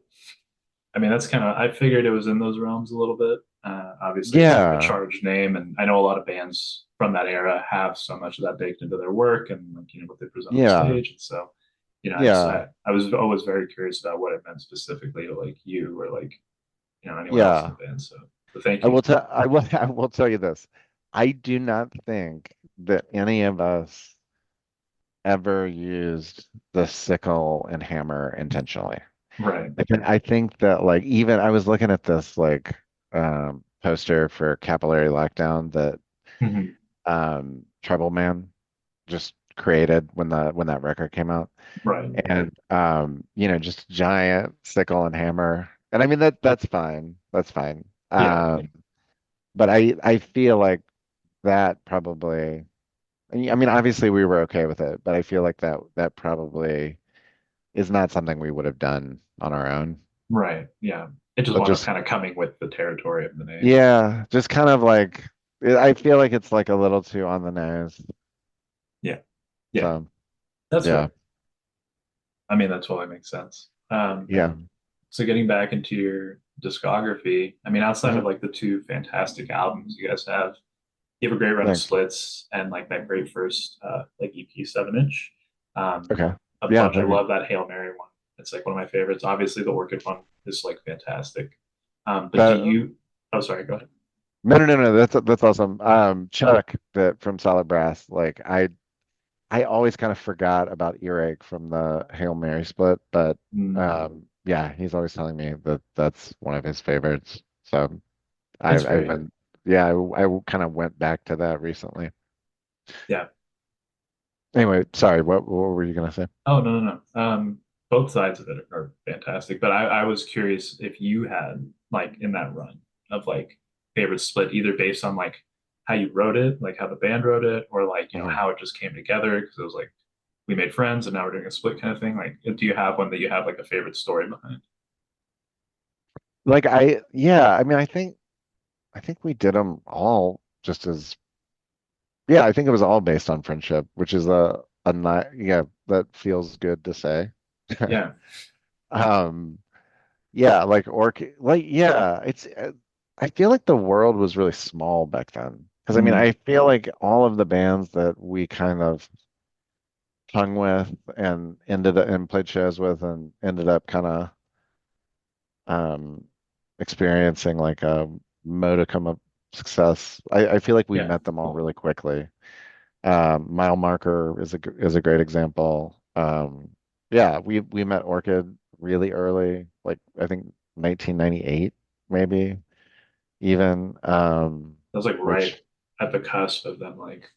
B: I mean, that's kind of, I figured it was in those realms a little bit. Obviously, it's like a
C: yeah,
B: charged name, and I know a lot of bands from that era have so much of that baked into their work and like what they present on
C: yeah,
B: stage. And so,
C: yeah,
B: I was always very curious about what it meant specifically to like you or like anyone else in
C: yeah.
B: the band. So thank
C: I
B: you.
C: will tell I will I will tell you this. I do not think that any of us ever used the sickle and hammer intentionally.
B: Right.
C: I think that like even I was looking at this like poster for Capillary Lockdown that
B: Mhm.
C: Trouble Man just created when that record came out.
B: Right.
C: And just giant sickle and hammer. And I mean that's fine. That's fine.
B: Yeah.
C: But I feel like that probably I mean obviously we were okay with it, but I feel like that probably is not something we would have done on our own.
B: Right. Yeah. It just
C: But
B: wound up
C: just
B: kind of coming with the territory of the name.
C: yeah, just kind of like I feel like it's like a little too on the nose.
B: Yeah. Yeah.
C: So
B: That's
C: yeah,
B: fair. I mean, that totally makes sense.
C: yeah.
B: So getting back into your discography, I mean, outside of
C: Mhm.
B: like the two fantastic albums you guys have, you have a great run of
C: Thanks.
B: splits and like that great first like EP 7 inch. Um,
C: Okay.
B: a
C: Yeah,
B: bunch. I
C: thank you.
B: love that Hail Mary one. It's like one of my favorites. Obviously, the Orchid one is like fantastic. But do
C: That
B: you? Oh, sorry. Go ahead.
C: no. That's awesome. Chuck that from Solid Brass. Like I always kind of forgot about Earache from the Hail Mary split, but
B: Mm,
C: yeah, he's always telling me that that's one of his favorites. So
B: that's
C: I've
B: great.
C: been yeah, I kind of went back to that recently.
B: Yeah.
C: Anyway, sorry, what were you gonna say?
B: Oh, no, no, no. Both sides of it are fantastic, but I was curious if you had like in that run of like favorite split, either based on like how you wrote it, like how the band wrote it, or like
C: Mhm.
B: how it just came together because it was like we made friends and now we're doing a split kind of thing. Like, do you have one that you have like a favorite story behind?
C: Like yeah, I mean I think we did them all just as yeah, I think it was all based on friendship, which is a ni yeah, that feels good to say.
B: Yeah,
C: Um Yeah, yeah, I feel like the world was really small back then. Because I mean,
B: mm,
C: I feel like all of the bands that we kind of hung with and ended up and played shows with and ended up kind of um experiencing like a modicum of success. I feel like we
B: yeah,
C: met them all really quickly. Mile Marker is a great example. Yeah, we met Orchid really early, like I think 1998 maybe even.
B: that was like right
C: Which
B: at the cusp of them like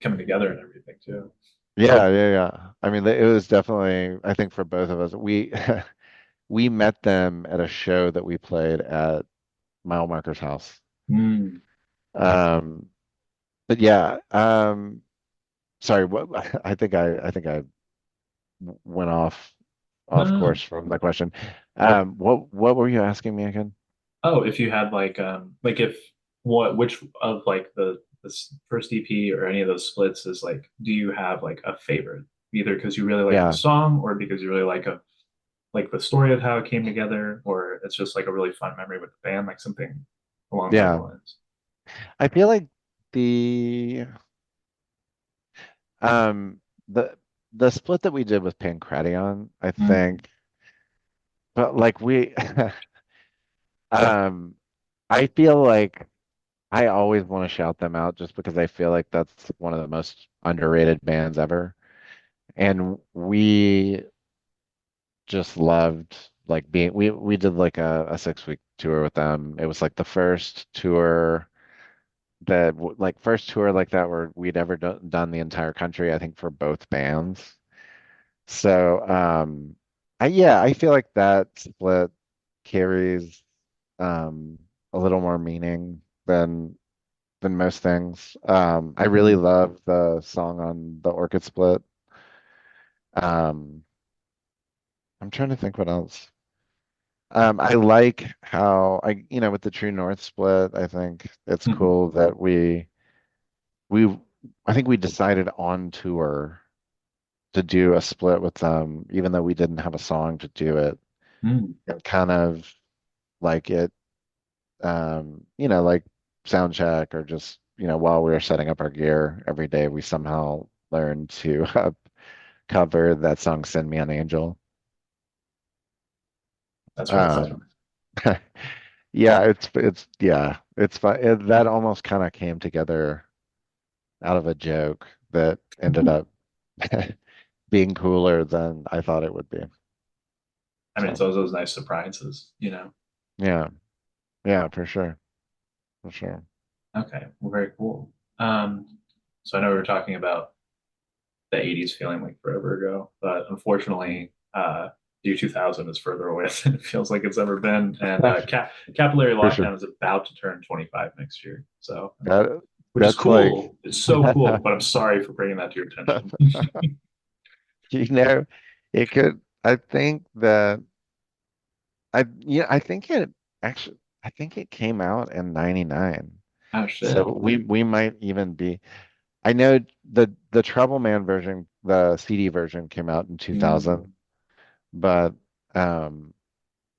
B: coming together and everything too.
C: yeah. I mean, it was definitely I think for both of us we we met them at a show that we played at Mile Marker's house.
B: Mm.
C: Um, but yeah, sorry, what I think I went
B: No,
C: off
B: no, no.
C: course from the question. What were you asking me again?
B: Oh, if you had like if what which of like the first EP or any of those splits is like, do you have like a favorite? Either because you really like the
C: Yeah,
B: song or because you really like the story of how it came together, or it's just like a really fun memory with the band, like something along those
C: yeah.
B: lines.
C: I feel like the um the the split that we did with Pancration, I
B: Mm,
C: think, but like we um I feel like I always want to shout them out just because I feel like that's one of the most underrated bands ever. And we just loved like being we did like a 6 week tour with them. It was like the first tour like first tour like that where we'd ever done the entire country, I think for both bands. So yeah, I feel like that split carries a little more meaning than most things. I really
B: Mm,
C: love the song on the Orchid split. Um, I'm trying to think what else. I like how with the True North split, I think it's
B: mhm,
C: cool that we I think we decided on tour to do a split with them, even though we didn't have a song to do it,
B: mm.
C: and kind of like it, like sound check or just, while we were setting up our gear every day, we somehow learned to cover that song "Send Me an Angel."
B: That's really
C: Um,
B: fun.
C: yeah, it's fun. That almost kind of came together out of a joke that ended up being cooler than I thought it would be.
B: I mean, it's
C: So
B: always those nice surprises, you know?
C: yeah, yeah, for sure, for sure.
B: Okay, well, very cool. Um, so I know we were talking about the 80s feeling like forever ago, but unfortunately, the year 2000 is further away than it feels like it's ever been. And Capillary
C: For sure.
B: Lockdown is about to turn 25 next year. So, I mean,
C: That
B: which is
C: that's like
B: cool. It's so cool, but I'm sorry for bringing that to your attention.
C: you know, it could I think that I think it actually I think it came out in 99.
B: Oh,
C: So
B: shit.
C: we might even be I know the Trouble Man version, the CD version came out in
B: Mm,
C: 2000, but um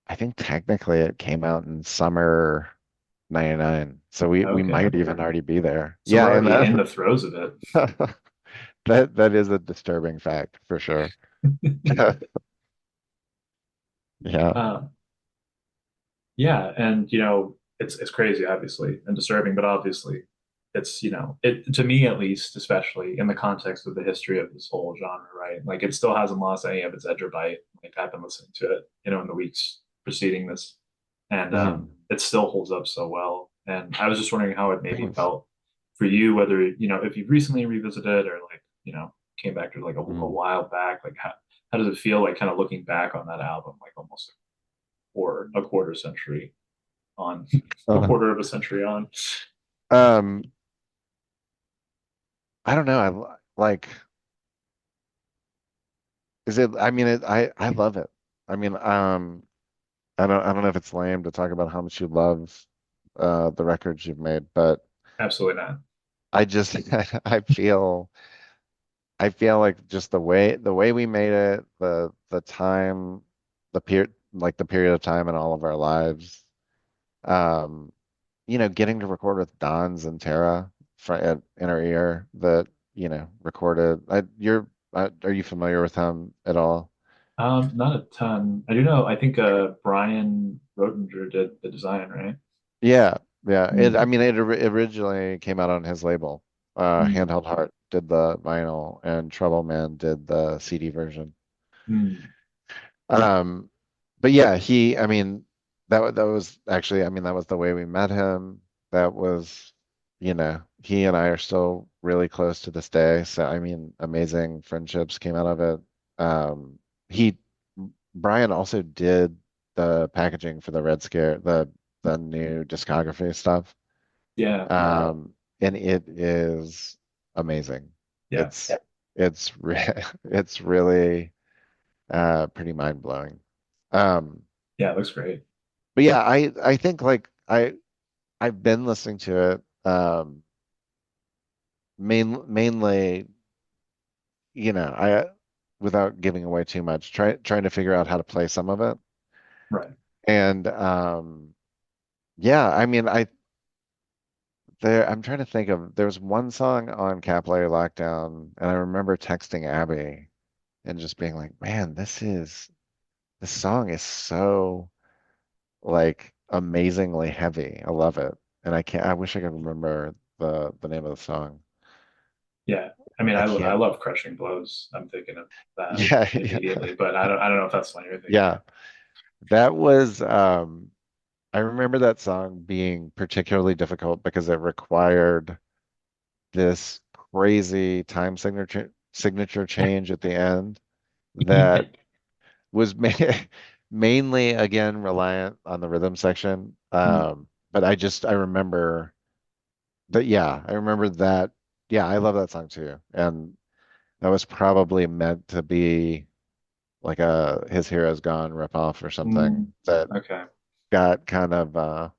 C: I think technically it came out in summer 99. So we
B: okay.
C: might even already be there.
B: So
C: Yeah,
B: we're
C: and
B: already in the throes of it.
C: that is a disturbing fact for sure. Yeah.
B: Um, Yeah, and it's crazy, obviously, and disturbing, but obviously, it's it to me at least, especially in the context of the history of this whole genre, right? Like it still hasn't lost any of its edge or bite. Like I've been listening to it, in the weeks preceding this, and
C: Mhm.
B: it still holds up so well. And I was just wondering how it maybe
C: Thanks.
B: felt for you, whether if you've recently revisited or like came back to like a
C: Mhm.
B: while back, like how does it feel like kind of looking back on that album, like almost or a quarter century on a
C: Uh,
B: quarter of a century on.
C: um, I don't know. Like, is it? I mean, I love it. I mean, I don't know if it's lame to talk about how much you love the records you've made, but
B: Absolutely not.
C: I just I feel I feel like just the way we made it, the time, the period of time in all of our lives. Um, getting to record with Don's and Tara at Inner Ear that, recorded. Are you familiar with him at all?
B: Not a ton. I do know. I think Brian Rotinger did the design, right?
C: Yeah, yeah. I
B: Mm.
C: mean, it originally came out on his label.
B: Mm.
C: Handheld Heart did the vinyl, and Trouble Man did the CD version.
B: Mm.
C: Um, but yeah, I mean, that was actually, I mean, that was the way we met him. That was, he and I are still really close to this day. So, I mean, amazing friendships came out of it. He, Brian also did the packaging for the Red Scare, the new discography stuff.
B: Yeah.
C: And it is amazing.
B: Yeah.
C: It's, it's, re it's really, pretty mind blowing. Um,
B: Yeah. It looks great.
C: but yeah, I think like I've been listening to it mainly, I without giving away too much, trying to figure out how to play some of it.
B: Right.
C: And yeah, I mean I'm trying to think of there's one song on Capillary Lockdown, and I remember texting Abby and just being like, man, this song is so like amazingly heavy. I love it. And I wish I could remember the name of the song.
B: Yeah. I mean,
C: I
B: I
C: can't.
B: love Crushing Blows. I'm thinking of that
C: Yeah, yeah.
B: immediately, but I don't know if that's the one you're thinking
C: Yeah.
B: of.
C: That was I remember that song being particularly difficult because it required this crazy time signature change at the end that was mainly again reliant on the rhythm section.
B: Mm.
C: But I remember that, yeah, I remember that. Yeah, I love that song too. And that was probably meant to be like a His Hero's Gone ripoff or something
B: Mm.
C: that
B: Okay.
C: got kind of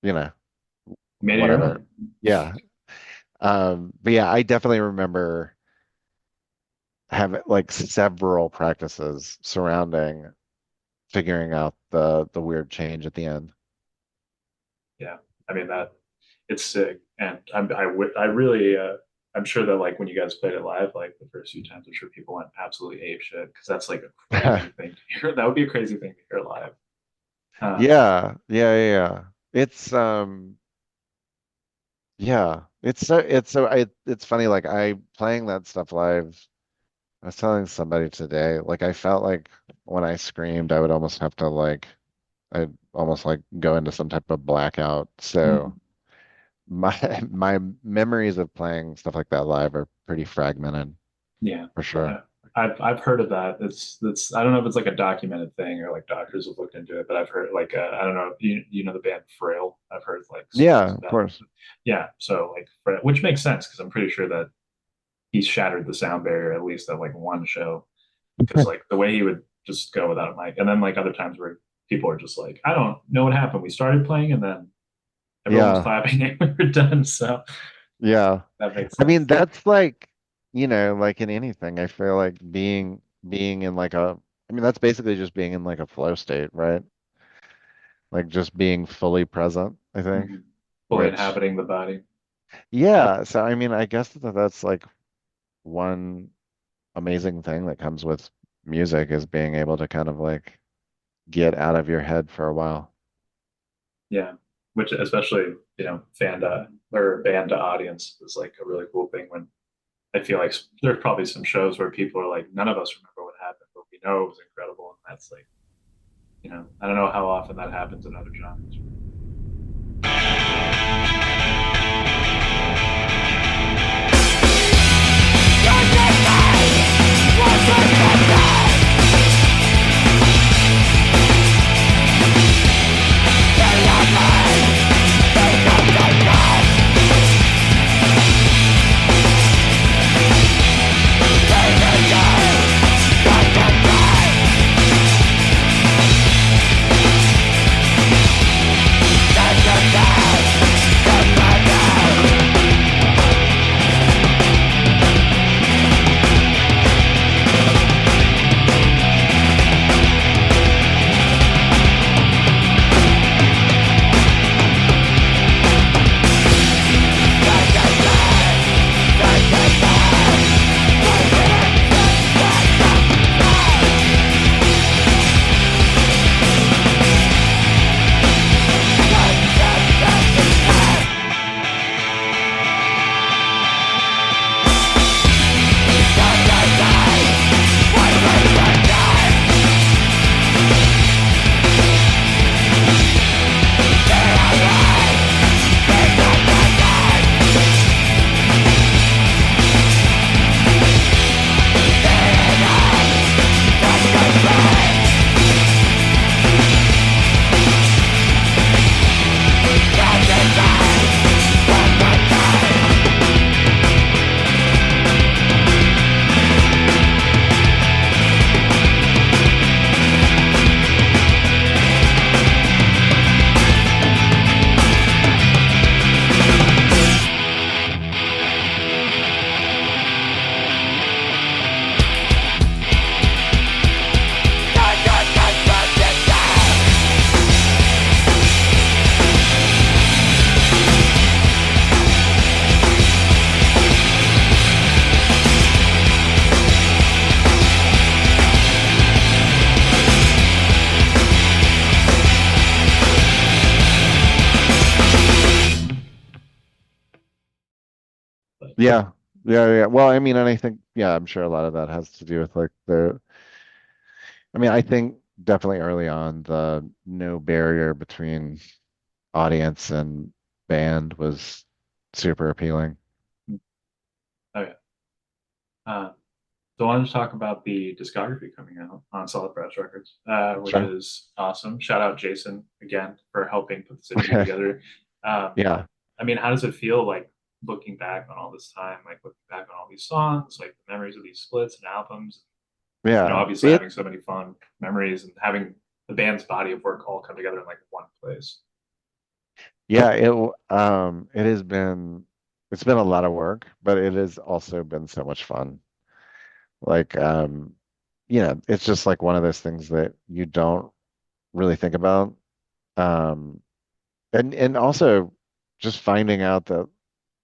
C: you know,
B: Made it your
C: whatever.
B: own.
C: Yeah. But yeah, I definitely remember having like several practices surrounding figuring out the weird change at the end.
B: Yeah. I mean that it's sick, and I really I'm sure that like when you guys played it live, like the first few times, I'm sure people went absolutely ape shit because that's like a crazy thing to hear. That would be a crazy thing to hear live. Um,
C: Yeah, yeah, yeah, yeah. It's yeah, it's funny like I playing that stuff live. I was telling somebody today, like I felt like when I screamed, I would almost have to like I'd almost like go into some type of blackout. So
B: mm,
C: my my memories of playing stuff like that live are pretty fragmented
B: yeah,
C: for sure.
B: I, I've heard of that. It's I don't know if it's like a documented thing or like doctors have looked into it, but I've heard like I don't know if you know the band Frail. I've heard like stories
C: Yeah, of
B: about it.
C: course.
B: Yeah, so like which makes sense because I'm pretty sure that he's shattered the sound barrier at least at like one show because like the way he would just go without a mic, and then like other times where people are just like, I don't know what happened. We started playing and then everyone was
C: Yeah,
B: clapping and we were done. So
C: yeah.
B: that makes
C: I mean,
B: sense.
C: that's like, like in anything, I feel like being in like I mean, that's basically just being in like a flow state, right? Like just being fully present, I think.
B: Mm-hmm. Fully
C: Which,
B: inhabiting the body.
C: yeah, so I mean, I guess that's like one amazing thing that comes with music is being able to kind of like get out of your head for a while.
B: Yeah, which especially fan to or band to audience is like a really cool thing. When I feel like there's probably some shows where people are like, none of us remember what happened, but we know it was incredible, and that's like I don't know how often that happens in other genres. But
C: Yeah. Yeah, yeah. Well, I mean, and I think, yeah, I'm sure a lot of that has to do with like I mean, I think definitely early on, the no barrier between audience and band was super appealing.
B: oh yeah. So I wanted to talk about the discography coming out on Solid Brass Records, which
C: Sure.
B: is awesome. Shout out Jason again for helping put this interview together. Um,
C: Yeah.
B: I mean, how does it feel like looking back on all this time, like looking back on all these songs, like the memories of these splits and albums,
C: Yeah.
B: obviously
C: It
B: having so many fun memories and having the band's body of work all come together in like one place.
C: yeah, it has been it's been a lot of work, but it has also been so much fun. Like it's just like one of those things that you don't really think about. Um and also just finding out that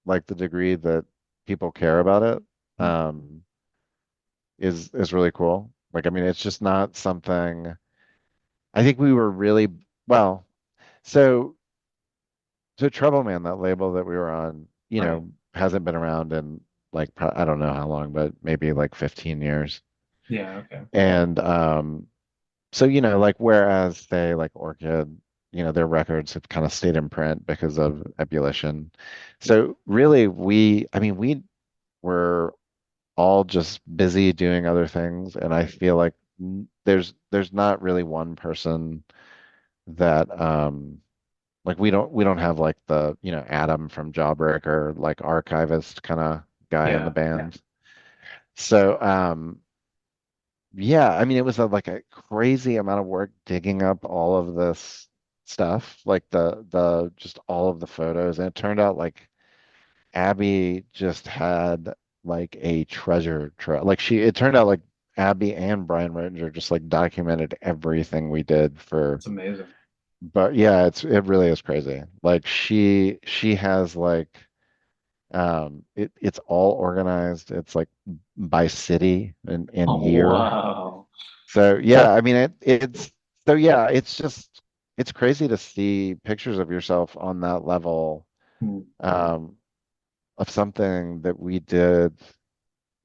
C: like the degree that people care about it um is really cool. Like I mean it's just not something I think we were really well, so Trouble Man, that label that we were on,
B: Right.
C: hasn't been around in like I don't know how long, but maybe like 15 years.
B: Yeah. Okay.
C: And so like whereas say like Orchid, their records have kind of stayed in print because of ebullition. So really I mean we were all just busy doing other things, and I feel like there's not really one person that like we don't have like the Adam from Jawbreaker like archivist kind of guy in the
B: Yeah.
C: band. So yeah, I mean it was like a crazy amount of work digging up all of this stuff, like the just all of the photos, and it turned out like Abby just had like a treasure trove. Like it turned out like Abby and Brian Rottinger just like documented everything we did for.
B: It's amazing.
C: But yeah, it really is crazy. Like she has like it's all organized. It's like by city and
B: Oh,
C: year.
B: wow.
C: So yeah, I mean it's so yeah, it's just it's crazy to see pictures of yourself on that level
B: Hmm.
C: um of something that we did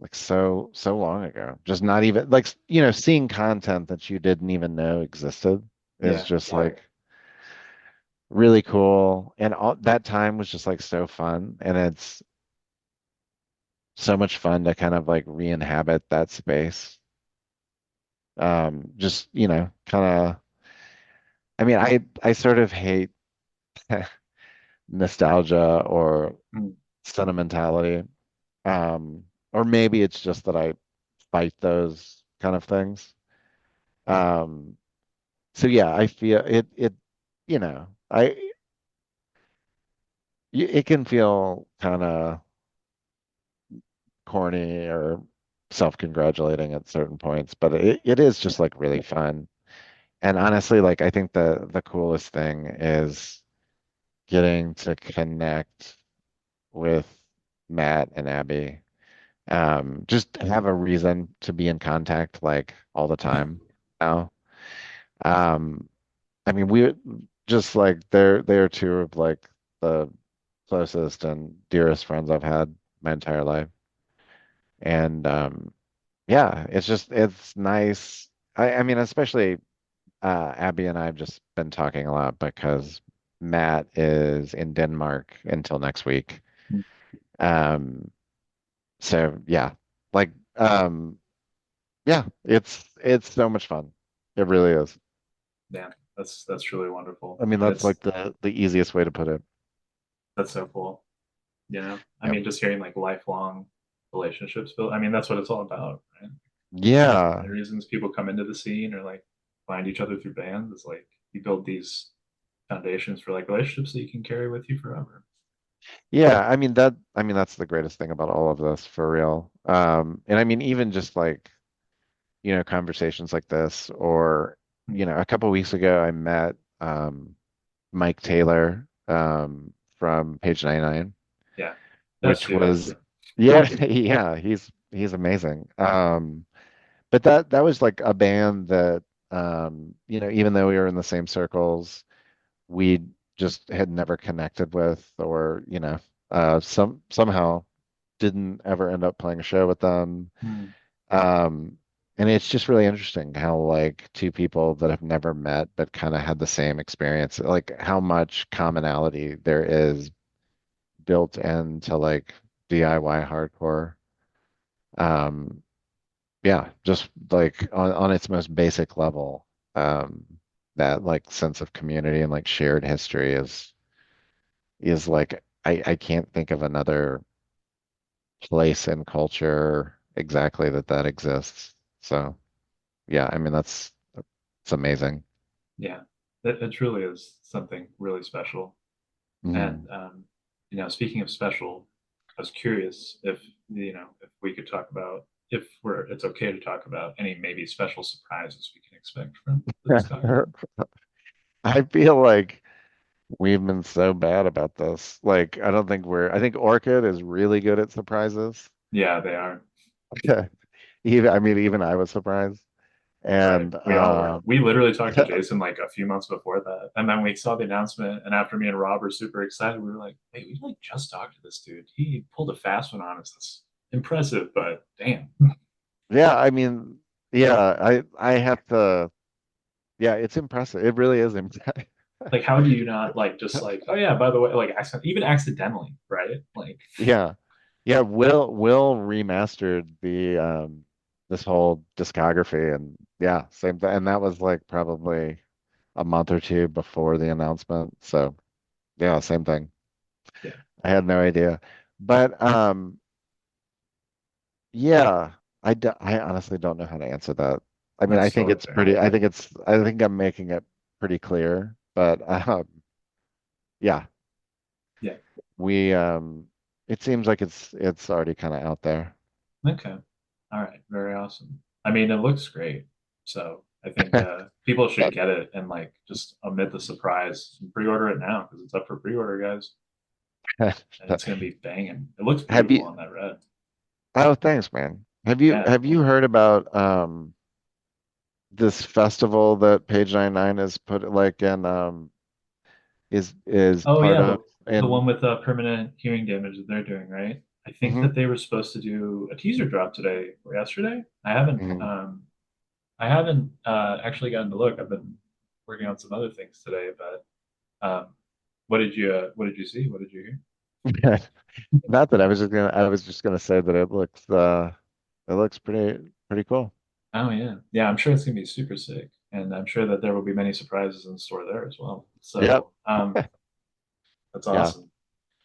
C: like so long ago. Just not even like seeing content that you didn't even know existed is
B: Yeah.
C: just like really cool. And all that time was just like so fun. And it's so much fun to kind of like re-inhabit that space. Just, kind of, I mean, I sort of hate nostalgia or
B: Hmm.
C: sentimentality. Or maybe it's just that I fight those kind of things. Um, so yeah, I feel you know, I, it can feel kind of corny or self-congratulating at certain points, but it is just like really fun. And honestly, like I think the coolest thing is getting to connect with Matt and Abby. Just have a reason to be in contact like all the time now. Um, I mean, we just like they're two of like the closest and dearest friends I've had my entire life. And yeah, it's nice. I mean, especially Abby and I have just been talking a lot because Matt is in Denmark until next week. Um, so yeah, like yeah, it's so much fun. It really is.
B: Yeah. That's really wonderful.
C: I mean,
B: And
C: that's
B: it's
C: like the easiest way to put it.
B: that's so cool. I
C: Yep.
B: mean, just hearing like lifelong relationships built. I mean, that's what it's all about, right? The
C: Yeah.
B: reasons people come into the scene or like find each other through bands is like you build these foundations for like relationships that you can carry with you forever.
C: Yeah, I mean that's the greatest thing about all of this for real. And I mean even just like, conversations like this or,
B: Hmm.
C: a couple weeks ago I met Mike Taylor from Page 99,
B: Yeah, best
C: which
B: dude.
C: was yeah, yeah, he's amazing. But that was like a band that even though we were in the same circles, we just had never connected with or, somehow didn't ever end up playing a show with them.
B: Hmm.
C: Um, and it's just really interesting how like two people that have never met but kind of had the same experience, like how much commonality there is built into like DIY hardcore. Um, yeah, just like on its most basic level, um, that like sense of community and like shared history is like I can't think of another place and culture exactly that exists. So yeah, I mean that's it's amazing.
B: Yeah, it truly is something really special. And
C: Mhm.
B: speaking of special, I was curious if if we could talk about if we're it's okay to talk about any maybe special surprises we can expect from the discography.
C: I feel like we've been so bad about this. Like I think Orchid is really good at surprises.
B: Yeah, they are.
C: Even I mean even I was surprised.
B: Right.
C: And
B: We all were. We literally talked to Jason like a few months before that. And then we saw the announcement. And after me and Rob were super excited, we were like, hey, we like just talked to this dude. He pulled a fast one on us. That's impressive, but damn.
C: yeah, I mean yeah, I have to yeah, it's impressive. It really is impressive.
B: Like, how do you not like just like, oh yeah, by the way, like even accidentally, right? Like,
C: Yeah. Yeah, Will remastered the this whole discography and yeah, same thing. And that was like probably a month or two before the announcement. So yeah, same thing.
B: yeah,
C: I had no idea. But yeah, I honestly don't know how to answer that. I mean, I
B: that's
C: think
B: totally
C: it's
B: fair.
C: pretty I think I'm making it pretty clear, but yeah,
B: Yeah.
C: we it seems like it's already kind of out there.
B: Okay. All right. Very awesome. I mean, it looks great. So I think people should get it and like just omit the surprise and pre-order it now because it's up for pre-order, guys. And it's gonna be banging. It looks
C: Have
B: beautiful
C: you
B: on that red.
C: Oh, thanks, man.
B: Yeah.
C: Have you heard about this festival that Page 99 is put like in is
B: Oh
C: part
B: yeah,
C: of
B: the one
C: and
B: with permanent hearing damage that they're doing, right? I think
C: hmm
B: that they were supposed to do a teaser drop today or yesterday. I haven't actually gotten to look. I've been working on some other things today, but what did you see? What did you hear?
C: not that I was just gonna say that it looks pretty cool.
B: Oh yeah. Yeah, I'm sure it's gonna be super sick. And I'm sure that there will be many surprises in store there as well.
C: Yep.
B: So that's
C: Yeah.
B: awesome.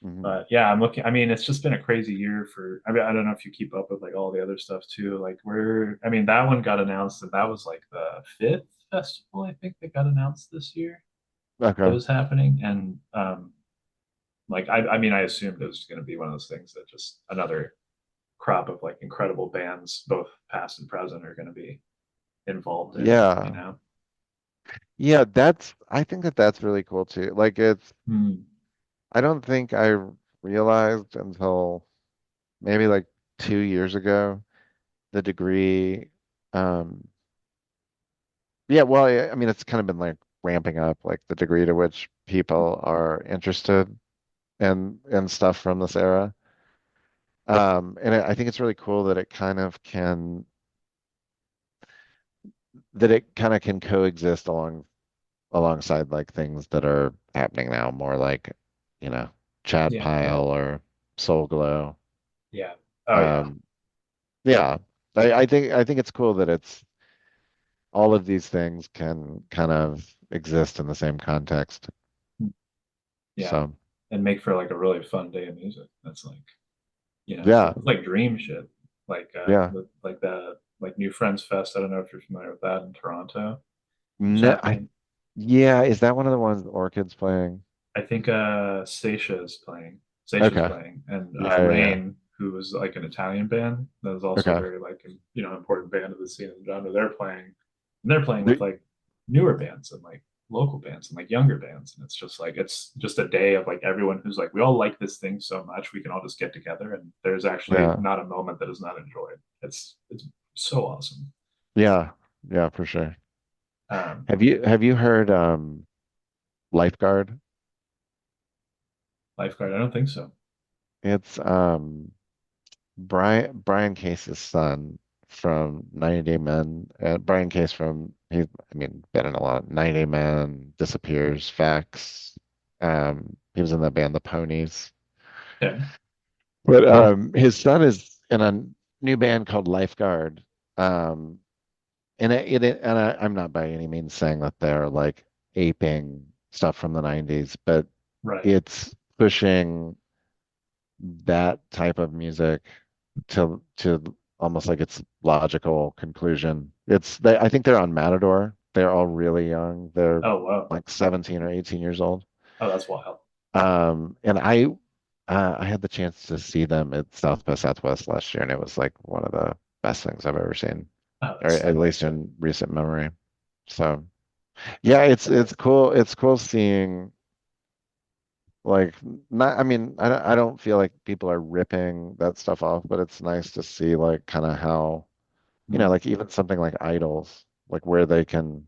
C: hmm
B: But yeah, I'm looking. I mean, it's just been a crazy year for. I mean, I don't know if you keep up with like all the other stuff too. Like we're. I mean, that one got announced, and that was like the fifth festival I think that got announced this year that
C: Okay.
B: was happening, and like I mean, I assumed it was going to be one of those things that just another crop of like incredible bands, both past and present, are going to be involved in it. You
C: Yeah.
B: know.
C: Yeah, that's I think that's really cool too. Like it's
B: Hmm.
C: I don't think I realized until maybe like 2 years ago the degree um yeah, well, I mean, it's kind of been like ramping up, like the degree to which people are interested in stuff from this era. And I think it's really cool that it kind of can that it kind of can coexist alongside like things that are happening now, more like, you know, Chat
B: Yeah.
C: Pile or Soul Glow.
B: Yeah. Oh yeah.
C: Um, yeah, I think it's cool that it's all of these things can kind of exist in the same context.
B: Yeah.
C: So
B: And make for like a really fun day of music. That's like
C: yeah,
B: it's like dream shit. Like
C: yeah.
B: like the like New Friends Fest. I don't know if you're familiar with that in Toronto. It's
C: No,
B: happening.
C: yeah, is that one of the ones that Orchid's playing?
B: I think Stacia is playing. Stacia's
C: Okay.
B: playing, and
C: Yeah, yeah, yeah.
B: Rain, who is like an Italian band that is also
C: Okay.
B: very like important band of the scene and genre. They're playing, and they're playing with
C: The-
B: like newer bands and like local bands and like younger bands, and it's just like it's just a day of like everyone who's like we all like this thing so much we can all just get together, and there's actually
C: Yeah.
B: not a moment that is not enjoyed. It's so awesome.
C: Yeah. Yeah, for sure.
B: Um,
C: Have you heard Lifeguard?
B: Lifeguard, I don't think so.
C: It's Brian Case's son from 90 Day Men. Brian Case from he I mean been in a lot. 90 Day Men, Disappears, Facts. He was in the band The Ponies.
B: Yeah.
C: But his son is in a new band called Lifeguard. Um, I'm not by any means saying that they're like aping stuff from the 90s, but
B: Right.
C: it's pushing that type of music to almost like its logical conclusion. I think they're on Matador. They're all really young. They're
B: Oh, wow.
C: like 17 or 18 years old.
B: Oh, that's wild.
C: And I had the chance to see them at South by Southwest last year, and it was like one of the best things I've ever seen,
B: Oh,
C: or
B: that's
C: at
B: sick.
C: least in recent memory. So yeah, it's cool. It's cool seeing like not. I mean, I don't feel like people are ripping that stuff off, but it's nice to see like kind of how
B: Mm.
C: like even something like Idols, like where they can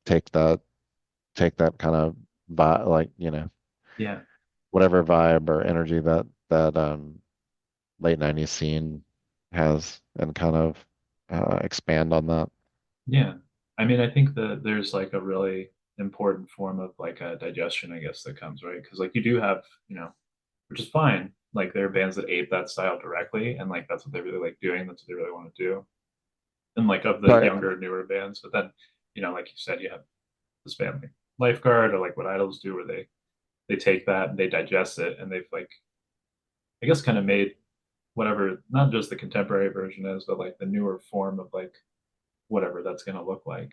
C: take that kind of vibe, like
B: Yeah.
C: whatever vibe or energy that late 90s scene has and kind of expand on that.
B: Yeah. I mean, I think that there's like a really important form of like a digestion, I guess, that comes, right? Because like you do have, you know, which is fine. Like there are bands that ape that style directly, and like that's what they really like doing. That's what they really want to do. And like of the
C: But
B: younger, newer bands, but then, you know, like you said, you have this band like Lifeguard or like what Idols do, where they take that and they digest it, and they've like I guess kind of made whatever, not just the contemporary version is, but like the newer form of like whatever that's going to look like.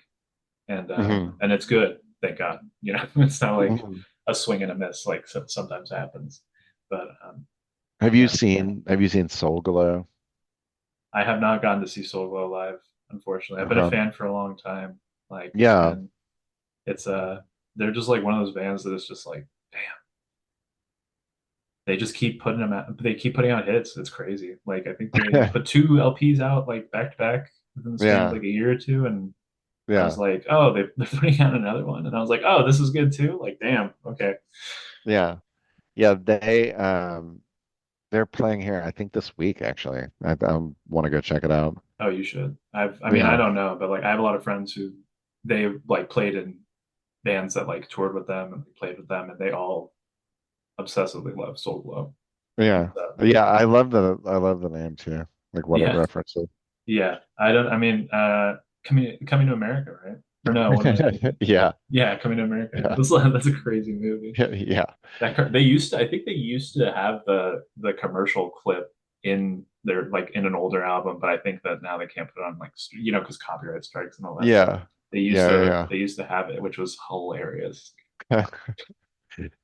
C: mhm,
B: And it's good, thank God. You know, it's not like
C: mhm.
B: a swing and a miss like sometimes happens. But yeah,
C: Have you seen Soul Glow?
B: I have not gotten to see Soul Glow live. Unfortunately, I've been a
C: Uh-huh.
B: fan for a long time. Like,
C: Yeah.
B: and it's they're just like one of those bands that is just like, damn, they just keep putting them out. They keep putting out hits. It's crazy. Like, I think they put two LPs out like back to back within the span of
C: Yeah.
B: like a year or two, and I was
C: Yeah.
B: like, oh, they're putting out another one, and I was like, oh, this is good too. Like, damn, okay.
C: Yeah. Yeah, they're playing here I think this week actually. I want to go check it out.
B: Oh, you should. I mean, I
C: Yeah.
B: don't know, but like, I have a lot of friends who they like played in bands that like toured with them and played with them, and they all obsessively love Soul Glow. And
C: Yeah. Yeah, I love the name too. Like what it
B: yeah,
C: references.
B: yeah. I don't. I mean, coming to America, right? Or no? What am I thinking?
C: Yeah.
B: Yeah, Coming to America.
C: Yeah.
B: That's a crazy movie.
C: Yeah.
B: They used to. I think they used to have the commercial clip in their like in an older album, but I think that now they can't put it on like you know because copyright strikes and all that stuff.
C: Yeah. Yeah. Yeah.
B: They used to have it, which was hilarious.
C: Yeah.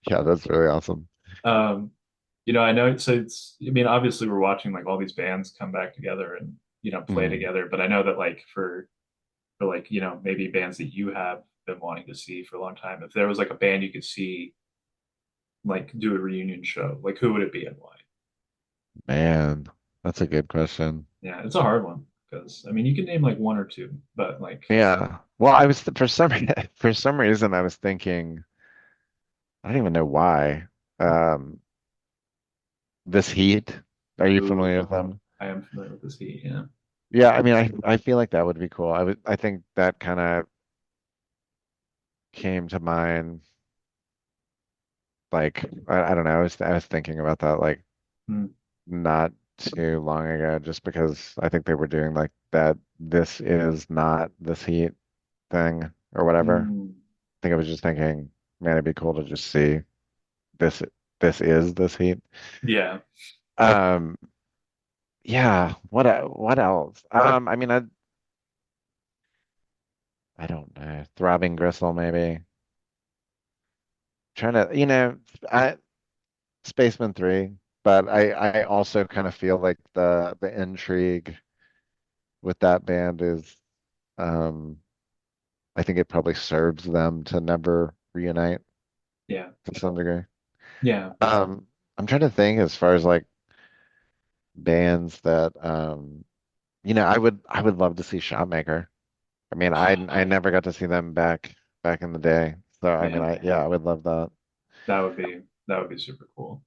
C: Yeah, that's really awesome.
B: Um, you know, I know. So it's. I mean, obviously, we're watching like all these bands come back together and you know play
C: Mm.
B: together. But I know that like for like you know maybe bands that you have been wanting to see for a long time. If there was like a band you could see like do a reunion show, like who would it be and why?
C: Man, that's a good question.
B: Yeah, it's a hard one because I mean you can name like one or two, but like
C: Yeah. Well, I was for some for some reason I was thinking I don't even know why. Um, this Heat. Are you
B: ooh,
C: familiar with them?
B: I am familiar with this heat. Yeah.
C: Yeah, I mean I feel like that would be cool. I think that kind of came to mind like I don't know. I was thinking about that like
B: Hmm.
C: not too long ago just because I think they were doing like that this is not this Heat thing or whatever.
B: Hmm.
C: I think I was just thinking, man, it'd be cool to just see this this is this Heat.
B: Yeah.
C: Um, yeah, what else? I mean I don't know. Throbbing Gristle maybe. Trying to, I Spaceman 3, but I also kind of feel like the intrigue with that band is um I think it probably serves them to never reunite
B: Yeah.
C: to some degree.
B: Yeah.
C: I'm trying to think as far as like bands that I would love to see Shotmaker. I mean, I never got to see them back in the day. So I mean,
B: Man,
C: I would love that.
B: that would be super cool.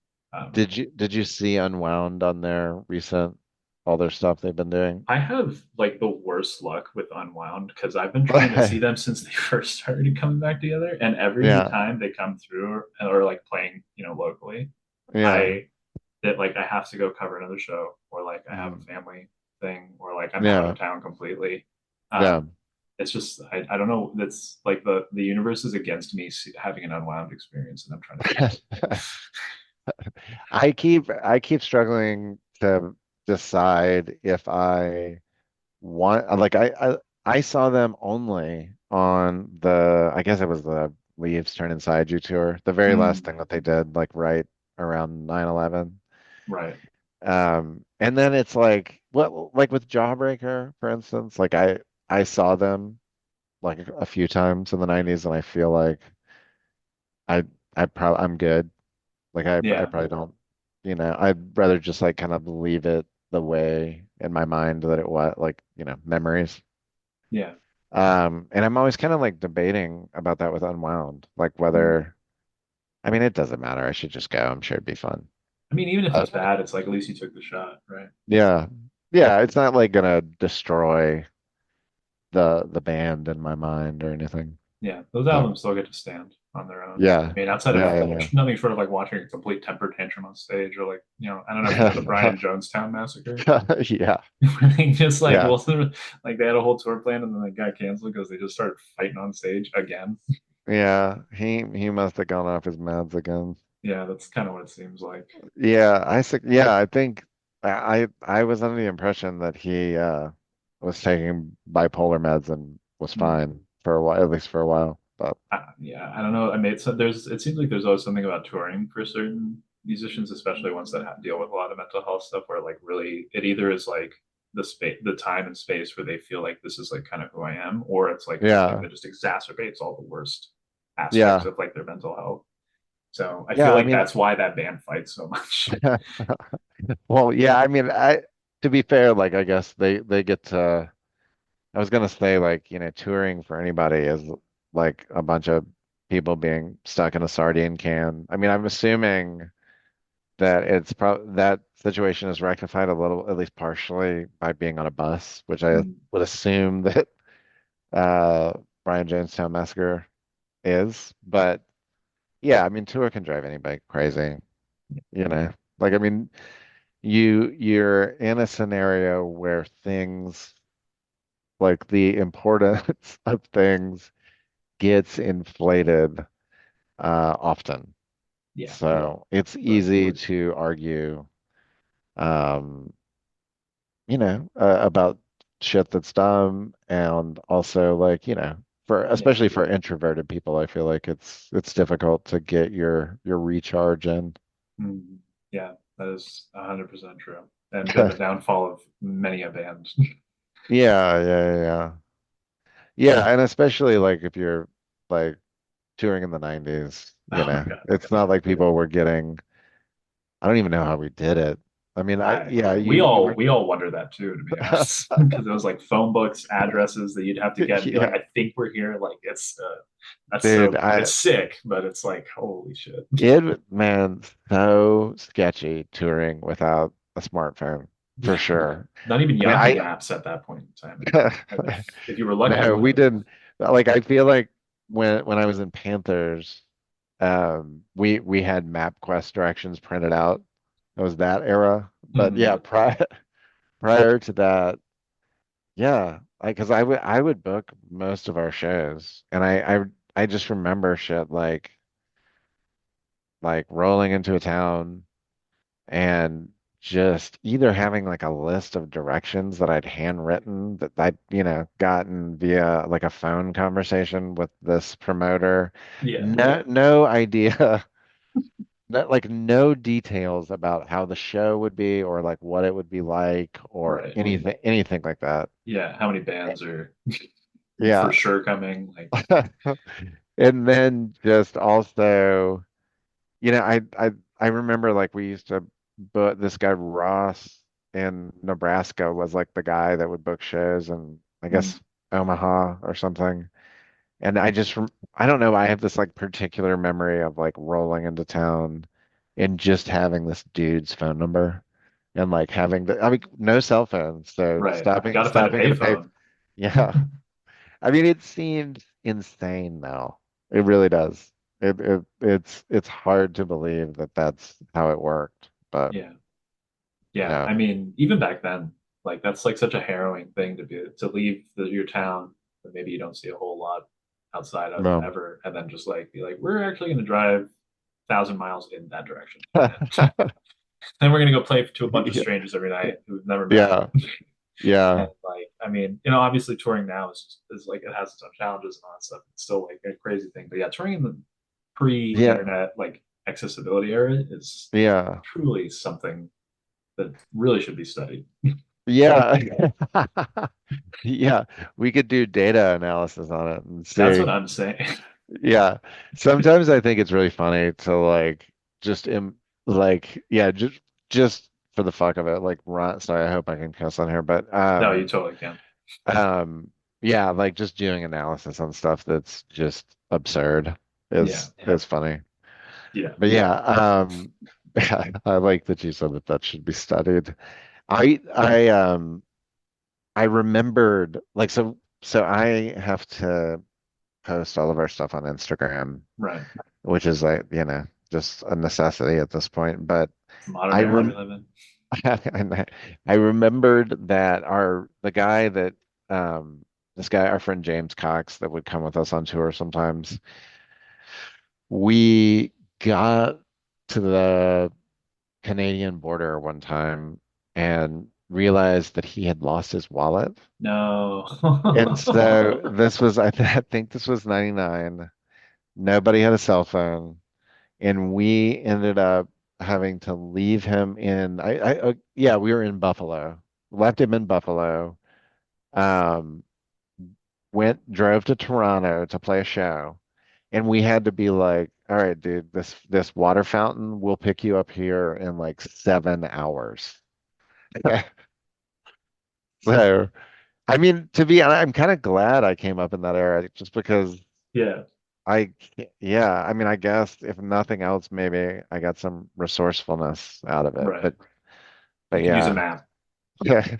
C: Did you see Unwound on their recent all their stuff they've been doing?
B: I have like the worst luck with Unwound because I've been trying to see them since they first started coming back together, and every
C: Yeah,
B: time they come through or like playing, you know, locally,
C: yeah.
B: I that like I have to go cover another show or like I have a
C: Mm.
B: family. thing, or like I'm out
C: Yeah.
B: of town completely.
C: Yeah.
B: Um, it's just I don't know. That's like the universe is against me having an unwound experience, and I'm trying to figure out why.
C: I keep struggling to decide if I want like I saw them only on the I guess it was the Leaves Turn Inside You tour, the very last
B: Mm,
C: thing that they did, like right around 9/11.
B: right.
C: And then it's like what like with Jawbreaker, for instance, like I saw them like a few times in the 90s and I feel like I I'm good. Like I
B: Yeah.
C: probably don't, I'd rather just like kind of leave it the way in my mind that it was, like, memories.
B: Yeah.
C: And I'm always kind of like debating about that with Unwound, like
B: Mm.
C: whether, I mean, it doesn't matter. I should just go. I'm sure it'd be fun.
B: I mean, even if
C: Uh,
B: it's bad, it's like at least you took the shot, right?
C: yeah. Yeah, it's not like gonna destroy the band in my mind or anything.
B: Yeah, those
C: So
B: albums still get to stand on their own.
C: yeah.
B: I mean, outside of
C: Yeah,
B: nothing short of like watching a complete temper tantrum on stage, or like I don't know if you know the
C: yeah.
B: Brian Jonestown massacre.
C: Yeah.
B: Where they just like
C: Yeah.
B: well, like they had a whole tour plan and then they got canceled because they just started fighting on stage again.
C: Yeah. He must have gone off his meds again.
B: Yeah, that's kind of what it seems like.
C: Yeah, I think I was under the impression that he was taking bipolar meds and was
B: Mm.
C: fine for a while, at least for a while. But
B: Yeah, I don't know. I mean, so there's it seems like there's always something about touring for certain musicians, especially ones that have to deal with a lot of mental health stuff, where like really it either is like the space, the time and space where they feel like this is like kind of who I am, or it's like this thing
C: yeah,
B: that just exacerbates all the worst aspects
C: yeah,
B: of like their mental health. So I feel
C: yeah. I
B: like
C: mean,
B: that's why that band fights so much.
C: well, yeah. I mean, I to be fair, like I guess they get to. I was gonna say like touring for anybody is like a bunch of people being stuck in a sardine can. I mean, I'm assuming that it's probably that situation is rectified a little, at least partially, by being on a bus, which I
B: Mm.
C: would assume that uh, Brian Jonestown Massacre is. But yeah, I mean, tour can drive anybody crazy, you know. Like, I mean, you're in a scenario where things like the importance of things gets inflated often.
B: Yeah,
C: So it's
B: right.
C: easy to argue. Um, about shit that's dumb and also like, for
B: Yeah.
C: especially for introverted people, I feel like it's difficult to get your recharge in.
B: Mm. Yeah, that is 100% true, and been the downfall of many a band.
C: Yeah, yeah, yeah. Yeah, and especially like if you're like touring in the 90s,
B: Oh my God.
C: it's not
B: Yeah.
C: like people were getting, I don't even know how we did it. I mean,
B: I
C: yeah, you were,
B: we all wonder that too, to be honest, because it was like phone books, addresses that you'd have to get and be like,
C: yeah,
B: I think we're here. Like it's that's
C: dude,
B: so it's sick, but it's like holy shit.
C: man, so sketchy touring without a smartphone for
B: Yeah,
C: sure.
B: not even
C: I mean,
B: Yahoo Maps at that point in time anymore. And if you were lucky, it
C: no,
B: would
C: we
B: have.
C: didn't. Like, I feel like when I was in Panthers, we had MapQuest directions printed out. It was that era. But
B: Mm,
C: yeah, prior to that, yeah, because I would book most of our shows, and I just remember shit like rolling into a town and just either having like a list of directions that I'd handwritten that I'd, gotten via like a phone conversation with this promoter.
B: yeah,
C: No idea, like no details about how the show would be or like what it would be like or
B: right.
C: anything like that.
B: Yeah, how many bands are for
C: Yeah.
B: sure coming? Like,
C: And then just also, I remember like we used to book this guy Ross in Nebraska was like the guy that would book shows and I
B: mm,
C: guess Omaha or something. And I don't know, I have this like particular memory of like rolling into town and just having this dude's phone number and like having I mean no cell phones, so
B: right, got to find a
C: stopping at a pay.
B: payphone.
C: Yeah. I mean, it seems insane now. It really does. It's hard to believe that that's how it worked, but
B: Yeah, yeah.
C: yeah,
B: I mean, even back then. Like that's like such a harrowing thing to leave your town that maybe you don't see a whole lot outside of
C: No.
B: ever, and then just like be like, we're actually going to drive 1,000 miles in that direction, and then we're going to go play to a bunch of
C: Yeah,
B: strangers every night who we've never met.
C: yeah, yeah,
B: And like, I mean, obviously touring now is like it has its own challenges and all that stuff. It's still like a crazy thing, but yeah, touring in the
C: yeah,
B: pre-internet like accessibility era is
C: yeah,
B: truly something that really should be studied.
C: yeah. Yeah, we could do data analysis on it and
B: That's
C: see.
B: what I'm saying.
C: Yeah. Sometimes I think it's really funny to like just yeah, just for the fuck of it, like run sorry, I hope I can cuss on here, but
B: No, you totally can.
C: um yeah, like just doing analysis on stuff that's just absurd
B: Yeah,
C: is funny.
B: yeah,
C: But yeah, I like that you said that that should be studied. I remembered like so I have to post all of our stuff on Instagram,
B: right.
C: which is like, just a necessity at this point. But
B: It's the modern
C: I
B: era we
C: rem
B: live in.
C: I remembered that the guy that this guy, our friend James Cox, that would come with us on tour sometimes, we got to the Canadian border one time and realized that he had lost his wallet.
B: No.
C: And so I think this was 99. Nobody had a cell phone. And we ended up having to leave him in, yeah, we were in Buffalo, left him in Buffalo, um, drove to Toronto to play a show. And we had to be like, all right, dude, this water fountain will pick you up here in like 7 hours. So, I mean, I'm kind of glad I came up in that era just because
B: Yeah,
C: yeah, I mean, I guess if nothing else, maybe I got some resourcefulness out of it.
B: right.
C: But
B: You could use a
C: yeah,
B: map
C: yeah,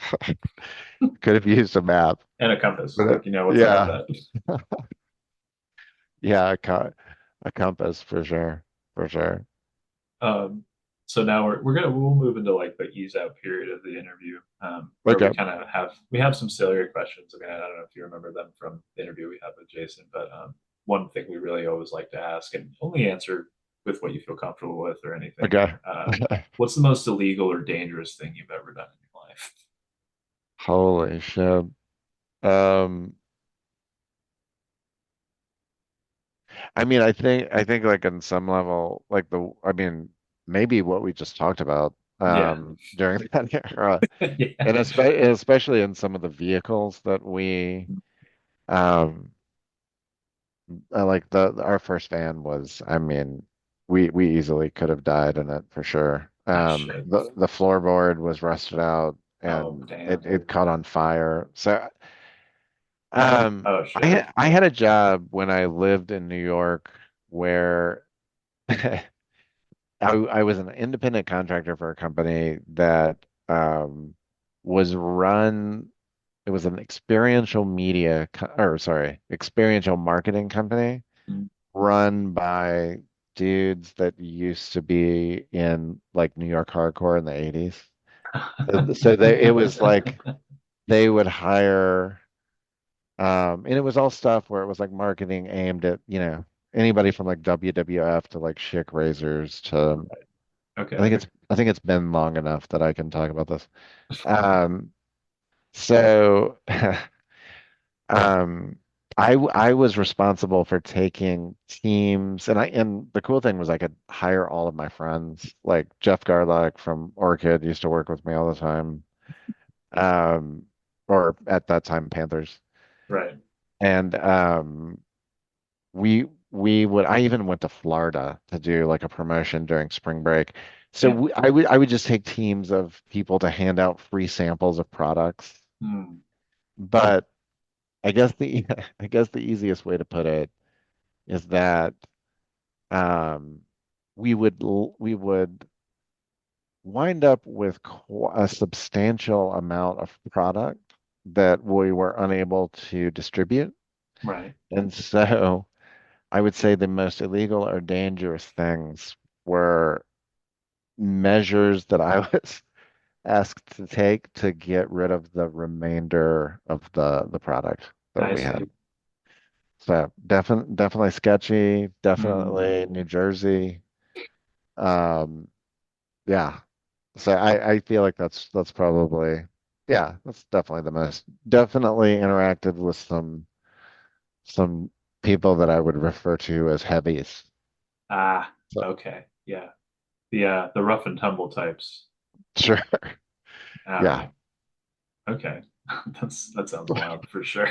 C: could have used a map.
B: and a compass.
C: But
B: Like you know what's up with
C: yeah,
B: that.
C: yeah, a compass for sure, for sure.
B: So now we'll move into like the ease out period of the interview, where we
C: Okay,
B: kind of have some sillier questions. I mean, I don't know if you remember them from the interview we had with Jason, but one thing we really always like to ask and only answer with what you feel comfortable with or anything.
C: okay.
B: What's the most illegal or dangerous thing you've ever done in your life?
C: Holy shit. Um, I mean, I think like on some level, like I mean, maybe what we just talked about
B: Yeah,
C: during that era.
B: yeah,
C: And especially in some of the vehicles that um, like our first van was, I mean, we easily could have died in it for sure.
B: ah, shit.
C: The floorboard was rusted out
B: Oh,
C: and
B: damn.
C: it caught on fire. So,
B: Oh, shit.
C: I had a job when I lived in New York where I was an independent contractor for a company that was run. It was an experiential marketing company run by dudes that used to be in like New York hardcore in the 80s. So it was like they would hire, and it was all stuff where it was like marketing aimed at, anybody from like WWF to like Schick Razors to,
B: Okay.
C: I think it's been long enough that I can talk about this. Um, so Um, I was responsible for taking teams, and the cool thing was I could hire all of my friends. Like Jeff Garlock from Orchid used to work with me all the time, um, or at that time Panthers,
B: Right.
C: and we would. I even went to Florida to do like a promotion during spring break. So
B: Yeah.
C: I would just take teams of people to hand out free samples of products,
B: Hmm.
C: but I guess the I guess the easiest way to put it is that um, we would wind up with a substantial amount of product that we were unable to distribute.
B: Right.
C: And so I would say the most illegal or dangerous things were measures that I was asked to take to get rid of the remainder of the product that
B: I
C: we had.
B: see.
C: So definitely sketchy,
B: Hmm.
C: definitely New Jersey. Um, yeah. So I feel like that's probably yeah, that's definitely the most definitely interacted with some people that I would refer to as heavies.
B: Ah,
C: So
B: okay. Yeah. The rough and tumble types.
C: sure. Yeah.
B: Oh, okay. That sounds wild for sure.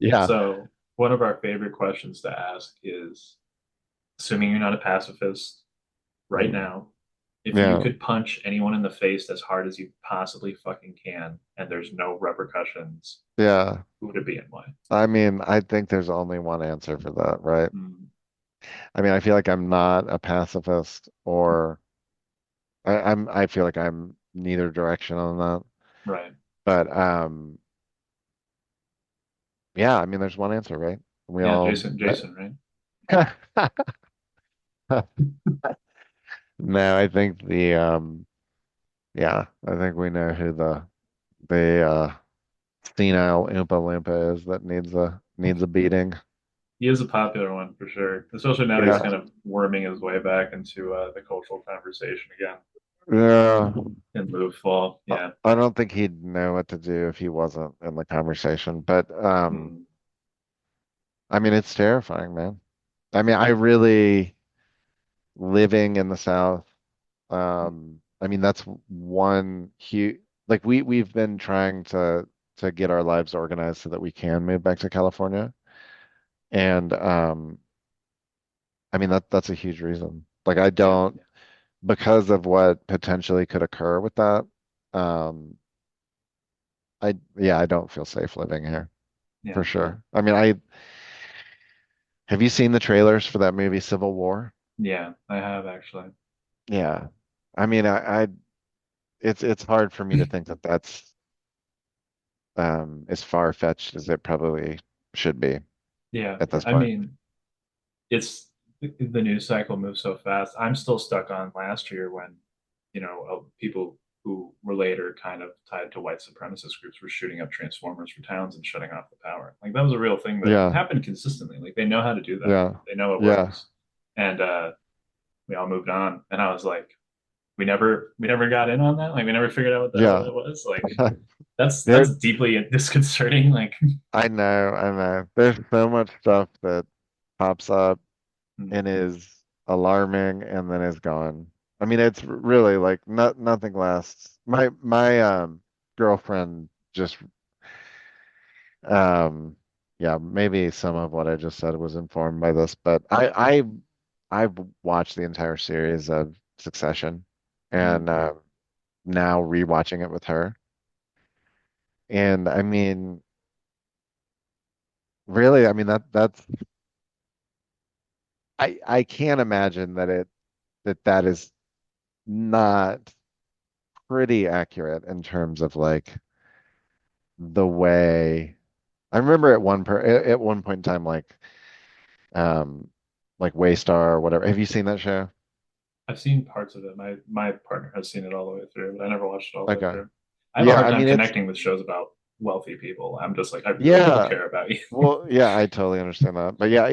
C: Yeah.
B: So one of our favorite questions to ask is, assuming you're not a pacifist right
C: Mhm.
B: now, if you
C: Yeah.
B: could punch anyone in the face as hard as you possibly fucking can, and there's no repercussions,
C: Yeah.
B: who would it be and why?
C: I mean, I think there's only one answer for that, right?
B: Mm,
C: I mean, I feel like I'm not a pacifist or I feel like I'm neither direction on that.
B: right.
C: But yeah, I mean there's one answer, right? We
B: Yeah,
C: all
B: Jason, right?
C: no, I think the yeah, I think we know who the senile Oompa Loompa is that needs a beating.
B: He is a popular one for sure, especially now that he's
C: Yeah.
B: kind of worming his way back into the cultural conversation again
C: Yeah.
B: in lieu of fall. Yeah.
C: I don't think he'd know what to do if he wasn't in the conversation. But
B: Mm,
C: I mean it's terrifying, man. I mean I really living in the South, I mean that's one huge like we've been trying to get our lives organized so that we can move back to California. And I mean that's a huge reason. Like I
B: yeah.
C: don't because of what potentially could occur with that. Um, I don't feel safe living here
B: Yeah.
C: for sure. I mean, I have you seen the trailers for that movie Civil War?
B: Yeah, I have actually.
C: Yeah. I mean, I it's hard for me to think that that's as far-fetched as it probably should be
B: Yeah.
C: at this
B: I
C: point.
B: mean, it's the news cycle moves so fast. I'm still stuck on last year when, people who were later kind of tied to white supremacist groups were shooting up transformers for towns and shutting off the power. Like that was a real thing that
C: Yeah,
B: happened consistently. Like they know how to do that.
C: yeah,
B: They know it
C: yeah,
B: works. And we all moved on. And I was like, we never got in on that. Like we never figured out what the hell
C: yeah.
B: that was. Like that's
C: There,
B: that's deeply disconcerting. Like
C: I know. There's so much stuff that pops up and
B: mm,
C: is alarming and then is gone. I mean, it's really like nothing lasts. My girlfriend just um yeah, maybe some of what I just said was informed by this, but I've watched the entire series of Succession and
B: mm,
C: now rewatching it with her. And I mean, really, I mean that's I can't imagine that is not pretty accurate in terms of like the way I remember at one point in time um like Waystar or whatever. Have you seen that show?
B: I've seen parts of it. My partner has seen it all the way through, but I never watched it all the way
C: Okay.
B: through. I have a
C: Yeah,
B: hard
C: I
B: time
C: mean it's
B: connecting with shows about wealthy people. I'm just like, I really don't
C: yeah.
B: care about you.
C: Well, yeah, I totally understand that. But yeah,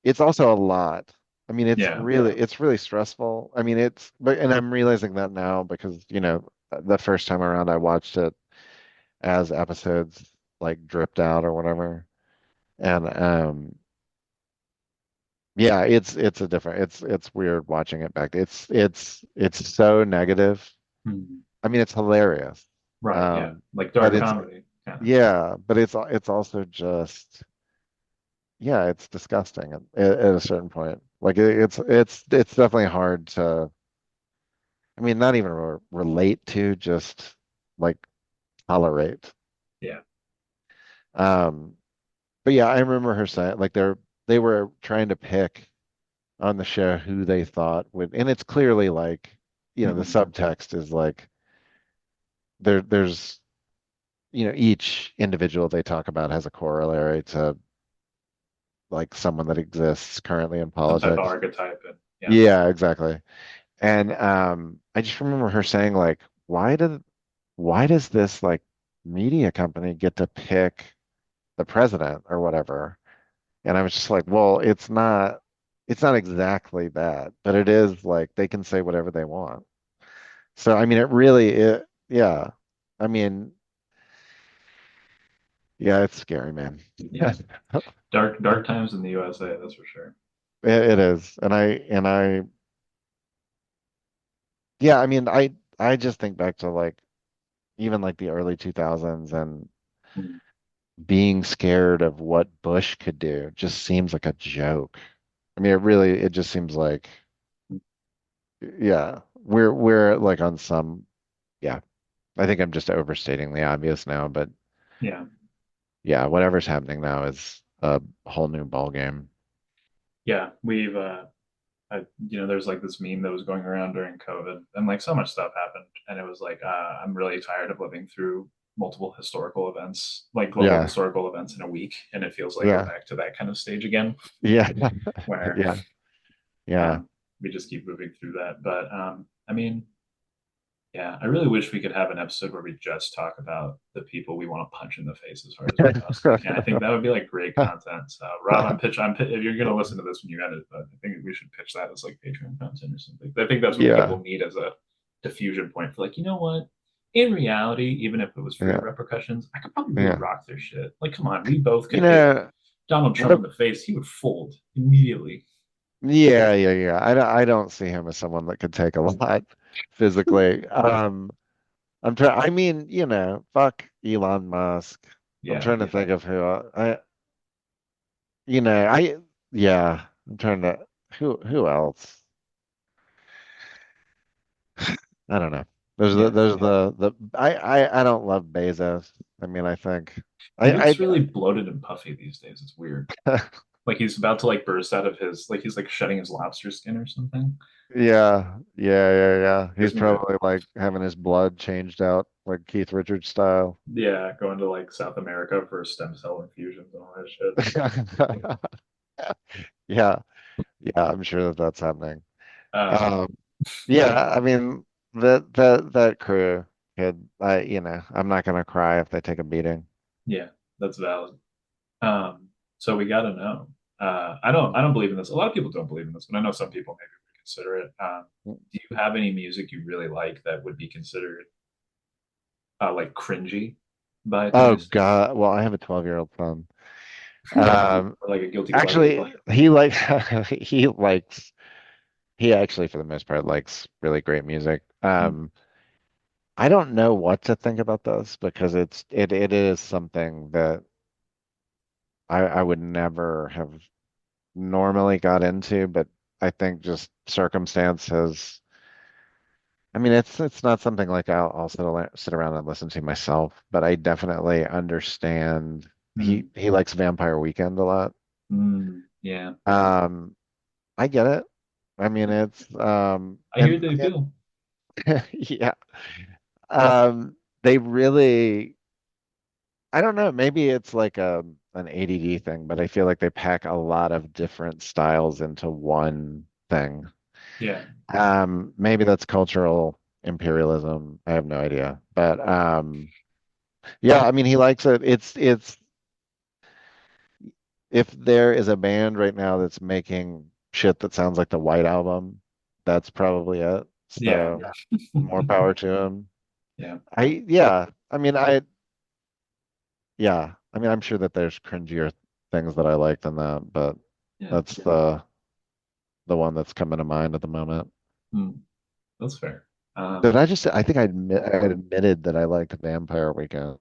C: it's also a lot. I mean,
B: Yeah.
C: it's really stressful. I mean, but and I'm realizing that now because, the first time around I watched it as episodes like dripped out or whatever. And yeah, it's weird watching it back. It's so negative.
B: Hmm.
C: I mean, it's hilarious.
B: Right. Yeah.
C: Um,
B: Like
C: but
B: dark
C: it's
B: comedy kind of.
C: yeah, but it's also just yeah, it's disgusting at a certain point. Like it's definitely hard to I mean, not even relate to, just like tolerate.
B: Yeah.
C: Um, but yeah, I remember her saying like they were trying to pick on the show who they thought would, and it's clearly like, the
B: Hmm.
C: subtext is like there's each individual they talk about has a corollary to like someone that exists currently in
B: Some type of
C: politics.
B: archetype. And yeah.
C: Yeah, exactly. And I just remember her saying like, why does this like media company get to pick the president or whatever? And I was just like, well, it's not exactly that, but it is like they can say whatever they want. So I mean yeah. I mean, yeah, it's scary, man.
B: Yeah, dark times in the USA, that's for sure.
C: It is. And I yeah, I mean I just think back to like even like the early 2000s and
B: Mm.
C: being scared of what Bush could do just seems like a joke. I mean, it just seems like, yeah, we're like on some, yeah, I think I'm just overstating the obvious now, but
B: Yeah,
C: yeah, whatever's happening now is a whole new ball game.
B: yeah, we've there's like this meme that was going around during COVID, and like so much stuff happened, and it was like, I'm really tired of living through multiple historical events, like global
C: Yeah,
B: historical events in a week, and it feels like we're
C: yeah,
B: back to that kind of stage again,
C: yeah,
B: where
C: yeah, yeah.
B: we just keep moving through that. But I mean, yeah, I really wish we could have an episode where we just talk about the people we want to punch in the face as hard as we possibly can. I think that would be like great content. So, Rob, if you're gonna listen to this when you edit, but I think we should pitch that as like Patreon content or something. I think that's what
C: Yeah,
B: people need as a diffusion point for like, you know what? In reality, even if it was free of
C: yeah,
B: repercussions, I could probably really
C: yeah.
B: rock their shit. Like, come on, we both
C: You
B: could hit
C: know,
B: Donald Trump in
C: what?
B: the face. He would fold immediately.
C: Yeah, yeah, yeah. I don't see him as someone that could take a lot physically. I'm trying. I mean, fuck Elon Musk. I'm
B: Yeah,
C: trying to think of you know, I, yeah. I'm trying to. Who else? I don't know.
B: yeah.
C: I don't love Bezos. I mean, I think
B: He
C: I
B: looks really bloated and puffy these days. It's weird. Like he's about to like burst out of his like he's like shedding his lobster skin or something.
C: yeah, yeah, yeah, yeah. He's
B: Gives me the
C: probably like having his blood changed out like Keith Richards style.
B: yeah, going to like South America for stem cell infusions and all that shit.
C: Yeah, yeah, I'm sure that that's happening.
B: Um,
C: Um, yeah, I mean that crew I'm not gonna cry if they take a beating.
B: yeah, that's valid. So we got to know. I don't believe in this. A lot of people don't believe in this, but I know some people maybe would consider it. Do you have any music you really like that would be considered like cringy by a
C: Oh
B: taste,
C: God, well, I have a 12-year-old son. Um,
B: or like a guilty pleasure?
C: actually, he like he actually for the most part likes really great music.
B: Mm,
C: I don't know what to think about this because it is something that I would never have normally got into, but I think just circumstance has. I mean, it's not something like I'll sit around and listen to myself, but I definitely understand.
B: mm,
C: He likes Vampire Weekend a lot.
B: yeah,
C: Um, I get it. I mean, it's
B: I hear the appeal.
C: yeah. They really. I don't know. Maybe it's like an ADD thing, but I feel like they pack a lot of different styles into one thing.
B: Yeah.
C: Maybe that's cultural imperialism. I have no idea. But yeah, I mean he likes it. It's if there is a band right now that's making shit that sounds like the White Album, that's probably it.
B: Yeah.
C: So more power to him.
B: Yeah.
C: Yeah. I mean yeah. I mean I'm sure that there's cringier things that I like than that, but
B: Yeah.
C: that's the one that's coming to mind at the moment.
B: Hmm. That's fair.
C: Did I just I think I admitted that I liked Vampire Weekend.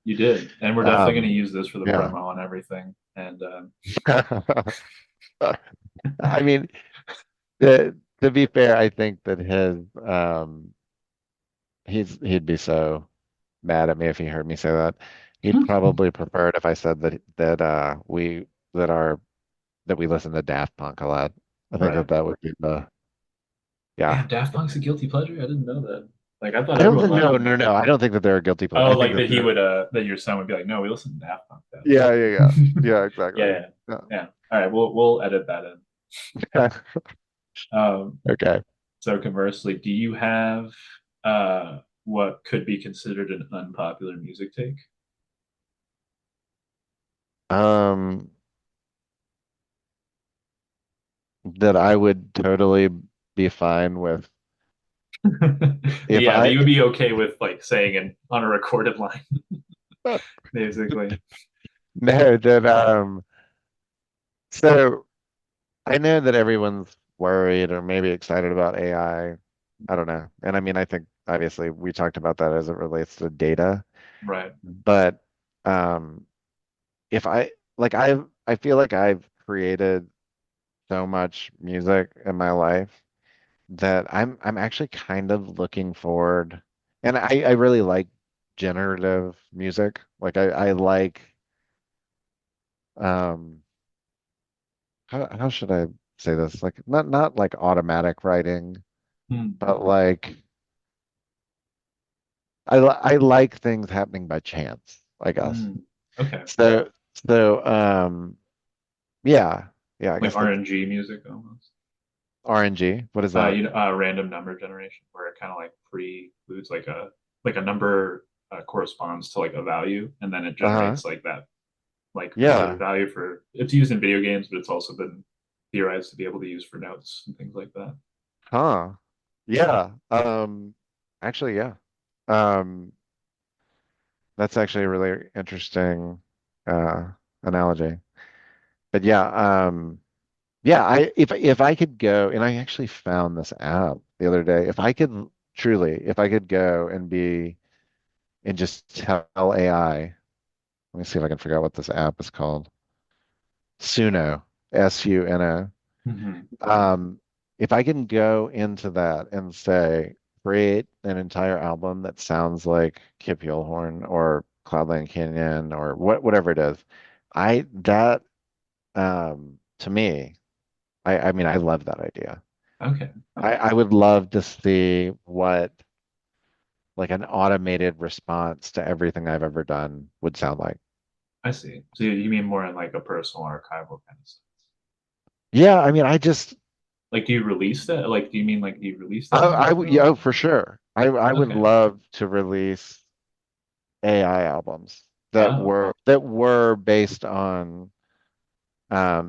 B: You did. And we're definitely going to
C: Um,
B: use this for the
C: yeah.
B: promo and everything. And
C: I mean, to be fair, I think that he'd be so mad at me if he heard me say that. He'd probably prefer it if I said that we listen to Daft Punk a lot. I think
B: right.
C: that would be the yeah.
B: Damn, Daft Punk's a guilty pleasure? I didn't know that. Like I thought
C: I don't
B: everyone
C: think
B: liked
C: no
B: them.
C: no no. I don't think that they're a guilty pleasure.
B: Oh,
C: I think
B: like
C: that
B: that he
C: they're
B: would that your son would be like, no, we listen to Daft Punk though.
C: yeah yeah yeah yeah
B: Yeah,
C: exactly.
B: yeah.
C: Yeah.
B: Yeah. All right, we'll edit that in. Um,
C: Okay.
B: So conversely, do you have what could be considered an unpopular music take?
C: Um, that I would totally be fine with if
B: Yeah, that
C: I
B: you would be okay with like saying it on a recorded line, basically.
C: no that so I know that everyone's worried or maybe excited about AI. I don't know. And I mean, I think obviously we talked about that as it relates to data,
B: Right.
C: but um if I like I feel like I've created so much music in my life that I'm actually kind of looking forward, and I really like generative music. Like I like um how should I say this? Like not like automatic writing,
B: Hmm.
C: but like I like things happening by chance, I guess.
B: Hmm. Okay.
C: So so yeah, yeah, I
B: Like
C: guess that's
B: RNG music almost.
C: RNG. What is that?
B: Random number generation, where it kind of like pre-includes like a number corresponds to like a value, and then it
C: Uh-huh.
B: generates like that like particular
C: Yeah.
B: value for it's used in video games, but it's also been theorized to be able to use for notes and things like that.
C: Huh. Yeah. Actually, yeah. Um, that's actually a really interesting uh analogy. But yeah, yeah, I if I could go, and I actually found this app the other day, if I could truly, if I could go and be and just tell AI, let me see if I can figure out what this app is called. Suno, Suno.
B: Hmm.
C: Um, if I can go into that and say, create an entire album that sounds like Kip Uhlhorn or Cloudland Canyon or whatever it is, I that to me, I mean I love that idea.
B: Okay,
C: I would love to see what like an automated response to everything I've ever done would sound like.
B: I see. So you mean more in like a personal archival kind of sense?
C: Yeah, I mean I just
B: Like, do you release that? Like, do you mean like do you release that music
C: would yeah,
B: though?
C: oh, for sure. I would
B: Okay.
C: love to release AI albums
B: Oh,
C: that were based on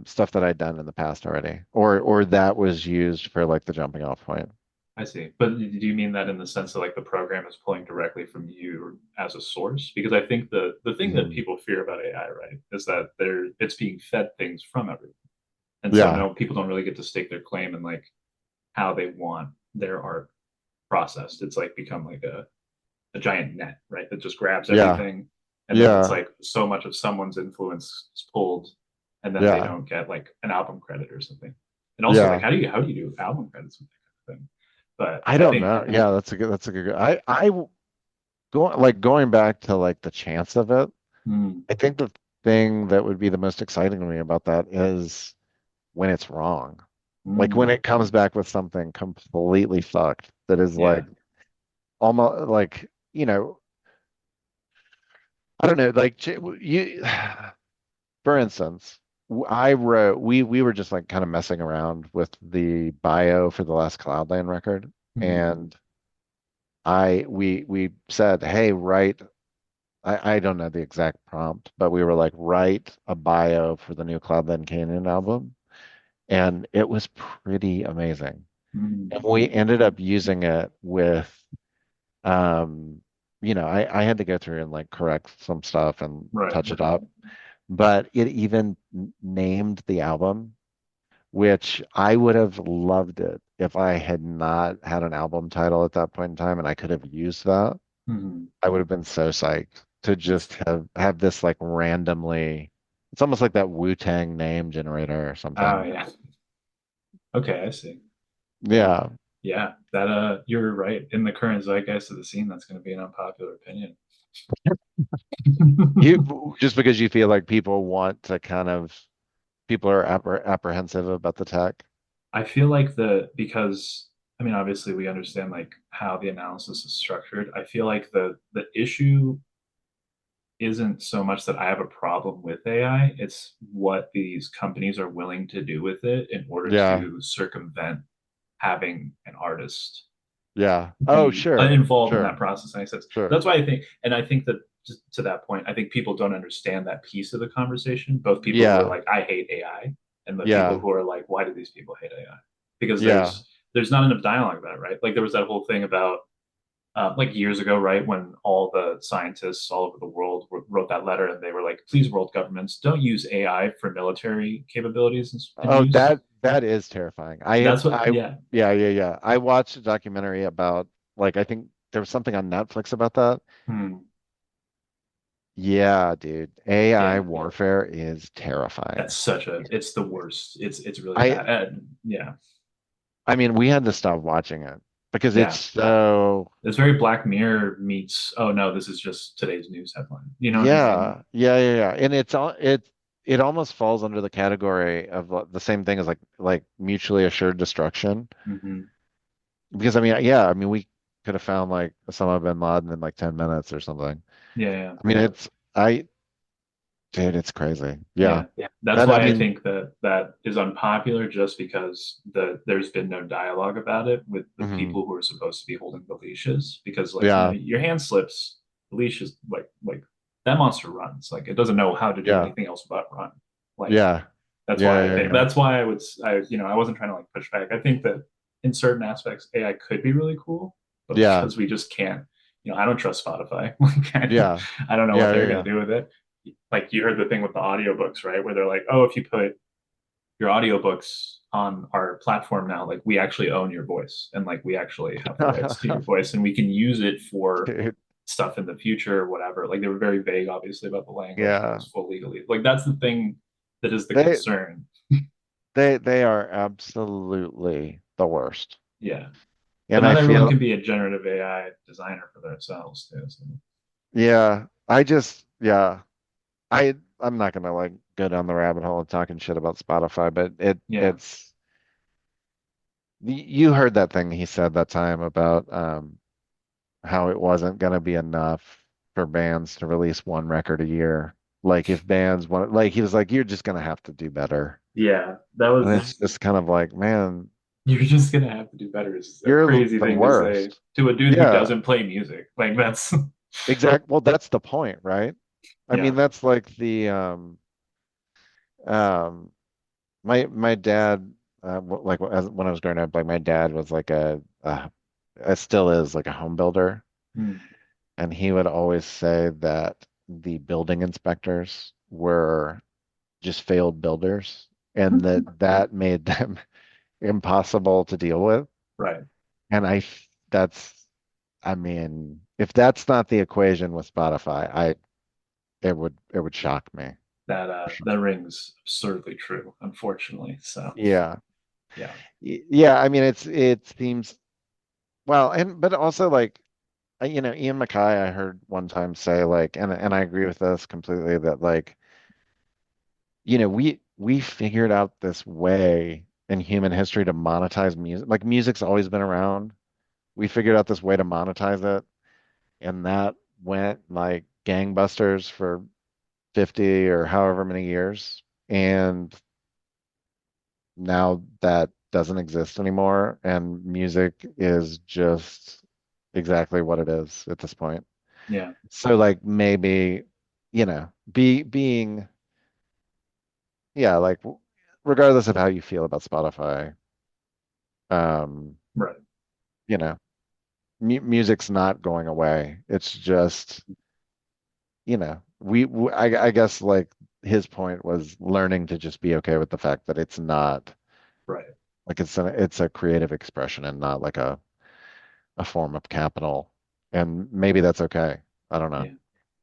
C: stuff that I'd done in the past already, or that was used for like the jumping off point.
B: I see. But do you mean that in the sense that like the program is pulling directly from you as a source? Because I think the thing that
C: Mhm.
B: people fear about AI, right, is that it's being fed things from everyone. And so
C: Yeah,
B: no, people don't really get to stake their claim in like how they want their art processed. It's like become like a giant net, right? That just grabs
C: yeah,
B: everything. And then it's
C: yeah,
B: like so much of someone's influence is pulled and then they
C: yeah,
B: don't get like an album credit or something. And also like
C: yeah.
B: how do you do album credits with that kind of thing? But
C: I
B: I
C: don't
B: think
C: know. Yeah, that's a good. Going like going back to like the chance of it.
B: hmm,
C: I think the thing that would be the most exciting to me about that is when it's wrong. Like when
B: hmm,
C: it comes back with something completely fucked that is
B: yeah.
C: like almost like, I don't know, like you, for instance, I wrote, we were just like kind of messing around with the bio for the last Cloudland record.
B: Hmm,
C: And we said, hey, I don't know the exact prompt, but we were like, write a bio for the new Cloudland Canyon album. And it was pretty amazing. And
B: hmm,
C: we ended up using it with, um, I had to go through and like correct some stuff and
B: right.
C: touch it up, but it even named the album, which I would have loved it if I had not had an album title at that point in time and I could have used that.
B: Hmm.
C: I would have been so psyched to just have this like randomly. It's almost like that Wu-Tang name generator or
B: Oh
C: something.
B: yeah. Okay, I see. Well,
C: Yeah.
B: yeah, that you're right. In the current zeitgeist of the scene, that's going to be an unpopular opinion.
C: You just because you feel like people want to kind of people are apprehensive about the tech.
B: I feel like because I mean obviously we understand like how the analysis is structured. I feel like the issue isn't so much that I have a problem with AI, it's what these companies are willing to do with it in order
C: Yeah.
B: to circumvent having an artist
C: Yeah. Oh,
B: be
C: sure.
B: involved in that
C: Sure.
B: process. And I said,
C: Sure.
B: that's why I think, and I think that just to that point, I think people don't understand that piece of the conversation. Both people who are
C: Yeah.
B: like, I hate AI, and the people
C: Yeah.
B: who are like, why do these people hate AI? Because
C: Yeah.
B: there's not enough dialogue about it, right? Like there was that whole thing about like years ago, right, when all the scientists all over the world wrote that letter and they were like, please, world governments, don't use AI for military capabilities and
C: Oh,
B: use.
C: that is terrifying.
B: That's what, yeah.
C: Yeah, yeah, yeah. I watched a documentary about like I think there was something on Netflix about that.
B: Hmm.
C: Yeah, dude. AI
B: Yeah.
C: warfare is terrifying.
B: It's the worst. It's really
C: I
B: bad. Yeah.
C: I mean, we had to stop watching it because it's
B: Yeah.
C: so
B: It's very Black Mirror meets, oh no, this is just today's news headline. You know what I mean?
C: yeah, yeah, yeah, yeah. And it almost falls under the category of the same thing as like mutually assured destruction.
B: Hmm.
C: Because I mean, yeah, I mean we could have found like Osama bin Laden in like 10 minutes or something.
B: Yeah, yeah.
C: I mean, I dude, it's crazy. Yeah.
B: Yeah. That's
C: That I
B: why I
C: mean,
B: think that that is unpopular just because there's been no dialogue about it with the
C: mhm,
B: people who are supposed to be holding the leashes because like,
C: yeah,
B: your hand slips, the leash is like that monster runs. Like it doesn't know how to do
C: yeah,
B: anything else but run. Like
C: yeah, yeah, yeah, yeah.
B: that's why I wasn't trying to like push back. I think that in certain aspects AI could be really cool, but
C: Yeah,
B: because we just can't, I don't trust Spotify. Like
C: yeah,
B: I don't know what
C: yeah, yeah,
B: they're going
C: yeah.
B: to do with it. Like you heard the thing with the audiobooks, right? Where they're like, "Oh, if you put your audiobooks on our platform now, like we actually own your voice and like we actually have the rights to your voice and we can use it for
C: Dude,
B: stuff in the future or whatever." Like they were very vague, obviously, about the language, but it
C: yeah.
B: was full legally. Like that's the thing that is the
C: They
B: concern.
C: they are absolutely the worst.
B: Yeah. But
C: And I
B: not everyone
C: feel
B: can be a generative AI designer for themselves too. So.
C: yeah, yeah. I'm not gonna like go down the rabbit hole of talking shit about Spotify, but
B: Yeah.
C: you heard that thing he said that time about how it wasn't gonna be enough for bands to release one record a year. Like if bands want like he was like, you're just gonna have to do better.
B: Yeah. That
C: And it's
B: was
C: just kind of like, man,
B: you're just gonna have to do better is a
C: you're
B: crazy
C: the
B: thing to say
C: worst.
B: to a dude who
C: Yeah,
B: doesn't play music. Like that's
C: exact. Well, that's the point, right? I mean,
B: yeah.
C: that's like the um my dad like when I was growing up, like my dad was like it still is like a home builder,
B: Hmm.
C: and he would always say that the building inspectors were just failed builders, and that made them impossible to deal with.
B: Right.
C: And I mean, if that's not the equation with Spotify, it would shock me.
B: That rings absurdly true, unfortunately. So
C: Yeah.
B: yeah.
C: Yeah, I mean it seems well, and but also like Ian MacKaye I heard one time say like and I agree with this completely that like we figured out this way in human history to monetize music. Like music's always been around. We figured out this way to monetize it, and that went like gangbusters for 50 or however many years. And now that doesn't exist anymore, and music is just exactly what it is at this point.
B: Yeah.
C: So like maybe, being, yeah, like regardless of how you feel about Spotify, um,
B: Right.
C: you know, music's not going away. It's just, I guess like his point was learning to just be okay with the fact that it's not
B: Right.
C: like it's a creative expression and not like a form of capital. And maybe that's okay. I don't know.
B: Yeah.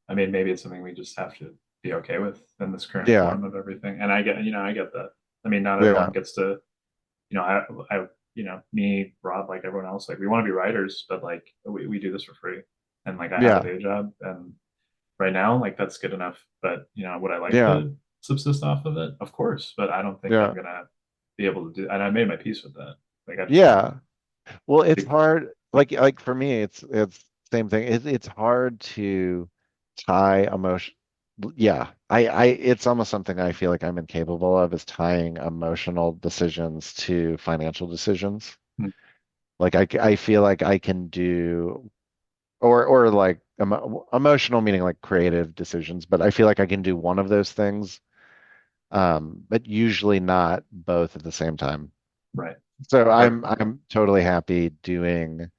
B: I mean, maybe it's something we just have to be okay with in this current
C: Yeah,
B: form of everything. And I get that. I mean, not everyone
C: yeah,
B: gets to, me, Rob, like everyone else, like we want to be writers, but like we do this for free. And like I have a
C: yeah,
B: day job and right now, like that's good enough. But would I like
C: yeah,
B: to subsist off of it? Of course, but I don't think I'm
C: yeah,
B: gonna be able to do. And I made my peace with that. Like I just
C: yeah. Well, it's
B: think,
C: hard. Like for me, it's same thing. It's hard to tie emotion. Yeah, it's almost something I feel like I'm incapable of is tying emotional decisions to financial decisions. Like I feel like I can do or like emotional meaning like creative decisions, but I feel like I can do one of those things, but usually not both at the same time.
B: Right.
C: So
B: Right.
C: I'm totally happy doing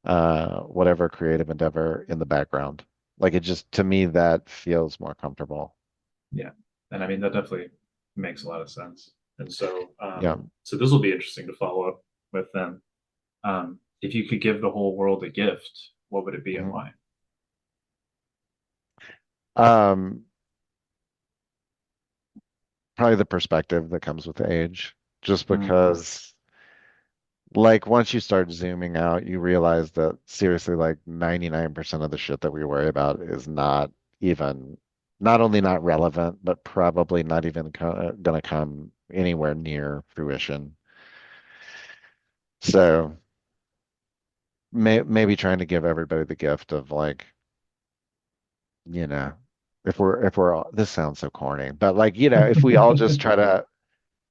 C: whatever creative endeavor in the background. Like it just to me that feels more comfortable.
B: Yeah. And I mean, that definitely makes a lot of sense. And so,
C: Yeah.
B: so this will be interesting to follow up with then. If you could give the whole world a gift, what would it be and
C: Mhm.
B: why?
C: Um, Probably the perspective that comes with age, just
B: Mm,
C: because like once you start zooming out, you realize that seriously like 99% of the shit that we worry about is not even not only not relevant, but probably not even gonna come anywhere near fruition. So maybe trying to give everybody the gift of like, you know, if we're all, this sounds so corny, but like, if we all just try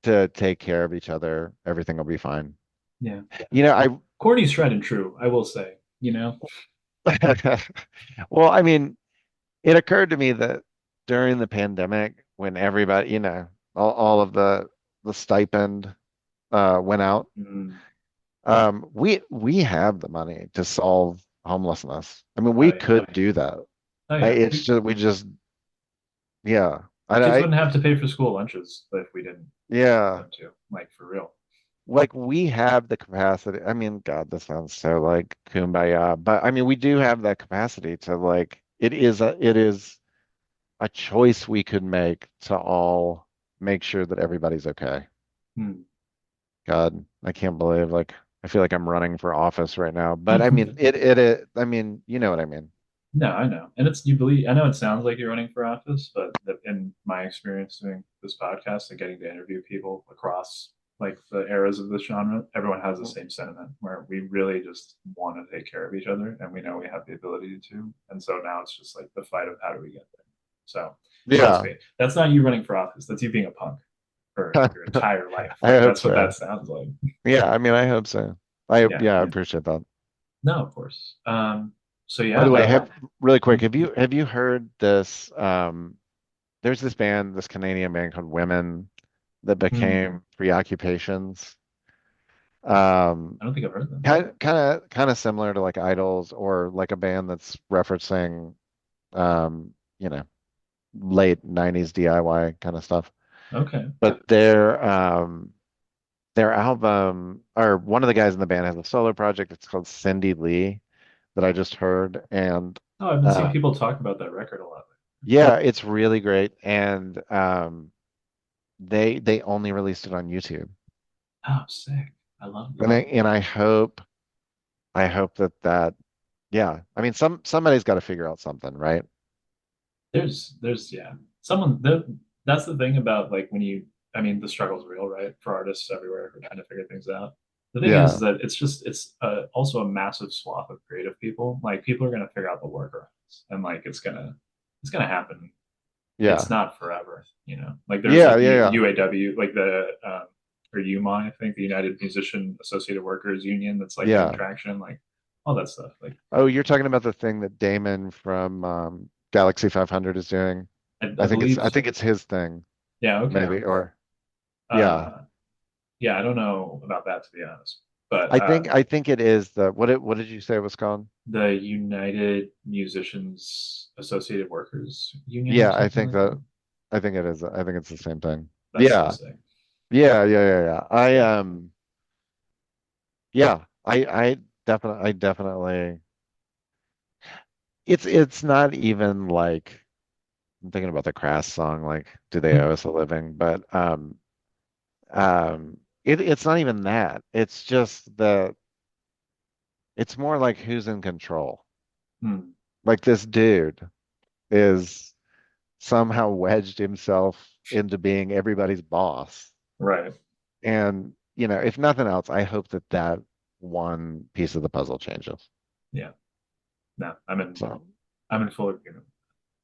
C: to take care of each other, everything will be fine.
B: yeah.
C: I
B: Corny's tried and true, I will say, you know?
C: well, I mean, it occurred to me that during the pandemic, when everybody, all of the stipend went out,
B: Mm,
C: we have the money to solve homelessness. I mean,
B: oh
C: we
B: yeah.
C: could do that.
B: Oh yeah.
C: It's just we just yeah.
B: Kids wouldn't have to pay for school lunches if we didn't want
C: Yeah.
B: them to, like for real.
C: Like we have the capacity. I mean, God, this sounds so like kumbaya, but I mean, we do have that capacity to like it is a choice we could make to all make sure that everybody's okay.
B: Hmm.
C: God, I can't believe like I feel like I'm running for office right now. But I mean I mean, you know what I mean.
B: No, I know. And it's, you believe, I know it sounds like you're running for office, but in my experience doing this podcast and getting to interview people across like the eras of this genre, everyone has the same sentiment where we really just want to take care of each other and we know we have the ability to. And so now it's just like the fight of how do we get there? So trust
C: Yeah.
B: me, that's not you running for office. That's you being a punk for your entire life.
C: I
B: Like
C: hope
B: that's what
C: so.
B: that sounds like.
C: Yeah, I mean I hope so.
B: Yeah.
C: Yeah, I appreciate that.
B: No, of course. So
C: By
B: yeah,
C: the way,
B: that
C: really quick,
B: mm,
C: have you heard this there's this band, this Canadian band called Women that
B: mm,
C: became Preoccupations. Um,
B: I don't think I've heard them.
C: kind of similar to like Idols or like a band that's referencing um, you know, late 90s DIY kind of stuff.
B: Okay.
C: But their album or one of the guys in the band has a solo project. It's called Cindy Lee that I just heard. And
B: Oh, I've been seeing
C: uh,
B: people talk about that record a lot.
C: yeah, it's really great. And they only released it on YouTube.
B: Oh, sick. I love
C: And
B: that.
C: I hope that yeah. I mean somebody's got to figure out something, right?
B: Yeah. Someone that's the thing about like when you I mean the struggle's real, right? For artists everywhere who are trying to figure things out. The thing is
C: Yeah.
B: that it's also a massive swath of creative people. Like people are gonna figure out the workarounds and like it's gonna happen. It's
C: Yeah.
B: not forever, you know. Like there's
C: Yeah,
B: like
C: yeah, yeah.
B: UAW, like the or UMA, I think the United Musician Associated Workers Union that's like getting
C: Yeah.
B: traction, like all that stuff. Like
C: Oh, you're talking about the thing that Damon from Galaxy 500 is doing.
B: I
C: I
B: believe
C: think
B: so.
C: it's his thing,
B: Yeah, okay.
C: maybe. Or yeah.
B: Uh yeah, I don't know about that to be honest. But
C: I think it is the what did you say it was called?
B: the United Musicians Associated Workers Union or
C: Yeah,
B: something like that.
C: I think it is. I think it's the same thing.
B: That's so
C: Yeah.
B: sick.
C: Yeah.
B: Yeah.
C: Yeah, I definitely it's not even like I'm thinking about the Crass song, like Do They Owe Us a Living? But it's not even that. It's more like who's in control.
B: Hmm.
C: Like this dude is somehow wedged himself into being everybody's boss.
B: Right.
C: And, if nothing else, I hope that one piece of the puzzle changes.
B: Yeah. No,
C: So,
B: I'm in full agreement.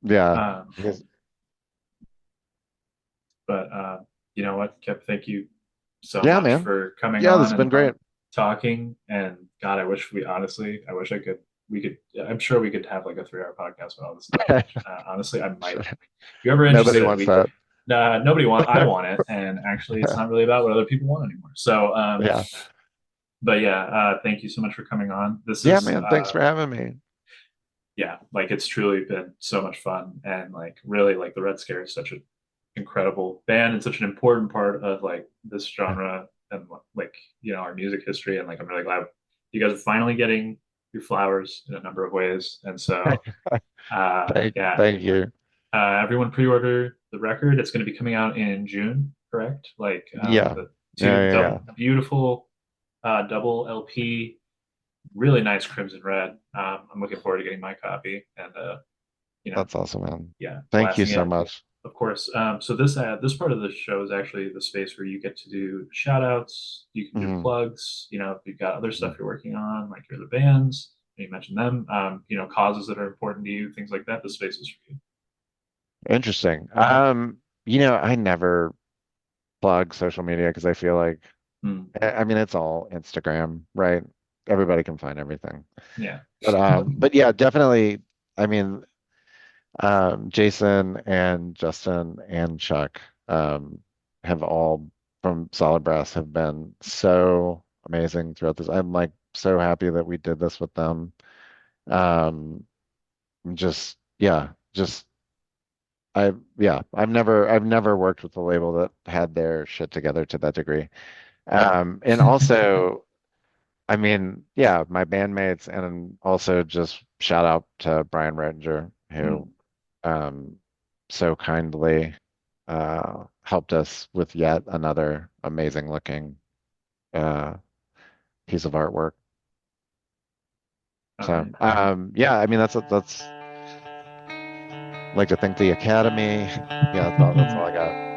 C: yeah.
B: Um,
C: Because-
B: but you know what, Kip, thank you so
C: Yeah,
B: much
C: man.
B: for coming
C: Yeah, this
B: on
C: has been
B: and
C: great.
B: talking, and God, I wish I'm sure we could have like a 3 hour podcast about all this stuff. Which, honestly, I might. If you're ever
C: Nobody
B: interested,
C: wants that.
B: nobody want. I want it, and actually, it's not really about what other people want anymore. So,
C: Yeah.
B: but yeah, thank you so much for coming on. This
C: Yeah,
B: is,
C: man. Thanks for having me.
B: yeah, like it's truly been so much fun, and like really, like the Red Scare is such an incredible band and such an important part of like this genre and like our music history. And like I'm really glad you guys are finally getting your flowers in a number of ways. And so, yeah,
C: Thank you.
B: everyone pre-order the record. It's going to be coming out in June, correct? Like
C: Yeah.
B: the
C: Yeah, yeah, yeah.
B: beautiful double LP, really nice crimson red. I'm looking forward to getting my copy and you know,
C: That's awesome, man.
B: yeah,
C: Thank you
B: blasting
C: so
B: it.
C: much.
B: Of course. So this part of the show is actually the space where you get to do shout outs. You can do
C: Mhm.
B: plugs. If you've got other stuff you're working on, like your other bands, you mentioned them. Causes that are important to you, things like that. The space is for you.
C: Interesting. I never plug social media because I feel like,
B: Mm,
C: I mean, it's all Instagram, right? Everybody can find everything.
B: yeah.
C: But yeah, definitely. I mean, Jason and Justin and Chuck have all from Solid Brass have been so amazing throughout this. I'm like so happy that we did this with them. Um, just yeah, just I've never worked with a label that had their shit together to that degree. And also, I mean, yeah, my bandmates, and also just shout out to Brian Rettinger, who
B: Mm,
C: um, so kindly helped us with yet another amazing looking uh, piece of artwork.
B: all
C: So
B: right.
C: yeah, I mean that's like to thank the Academy. Yeah, that's all I got.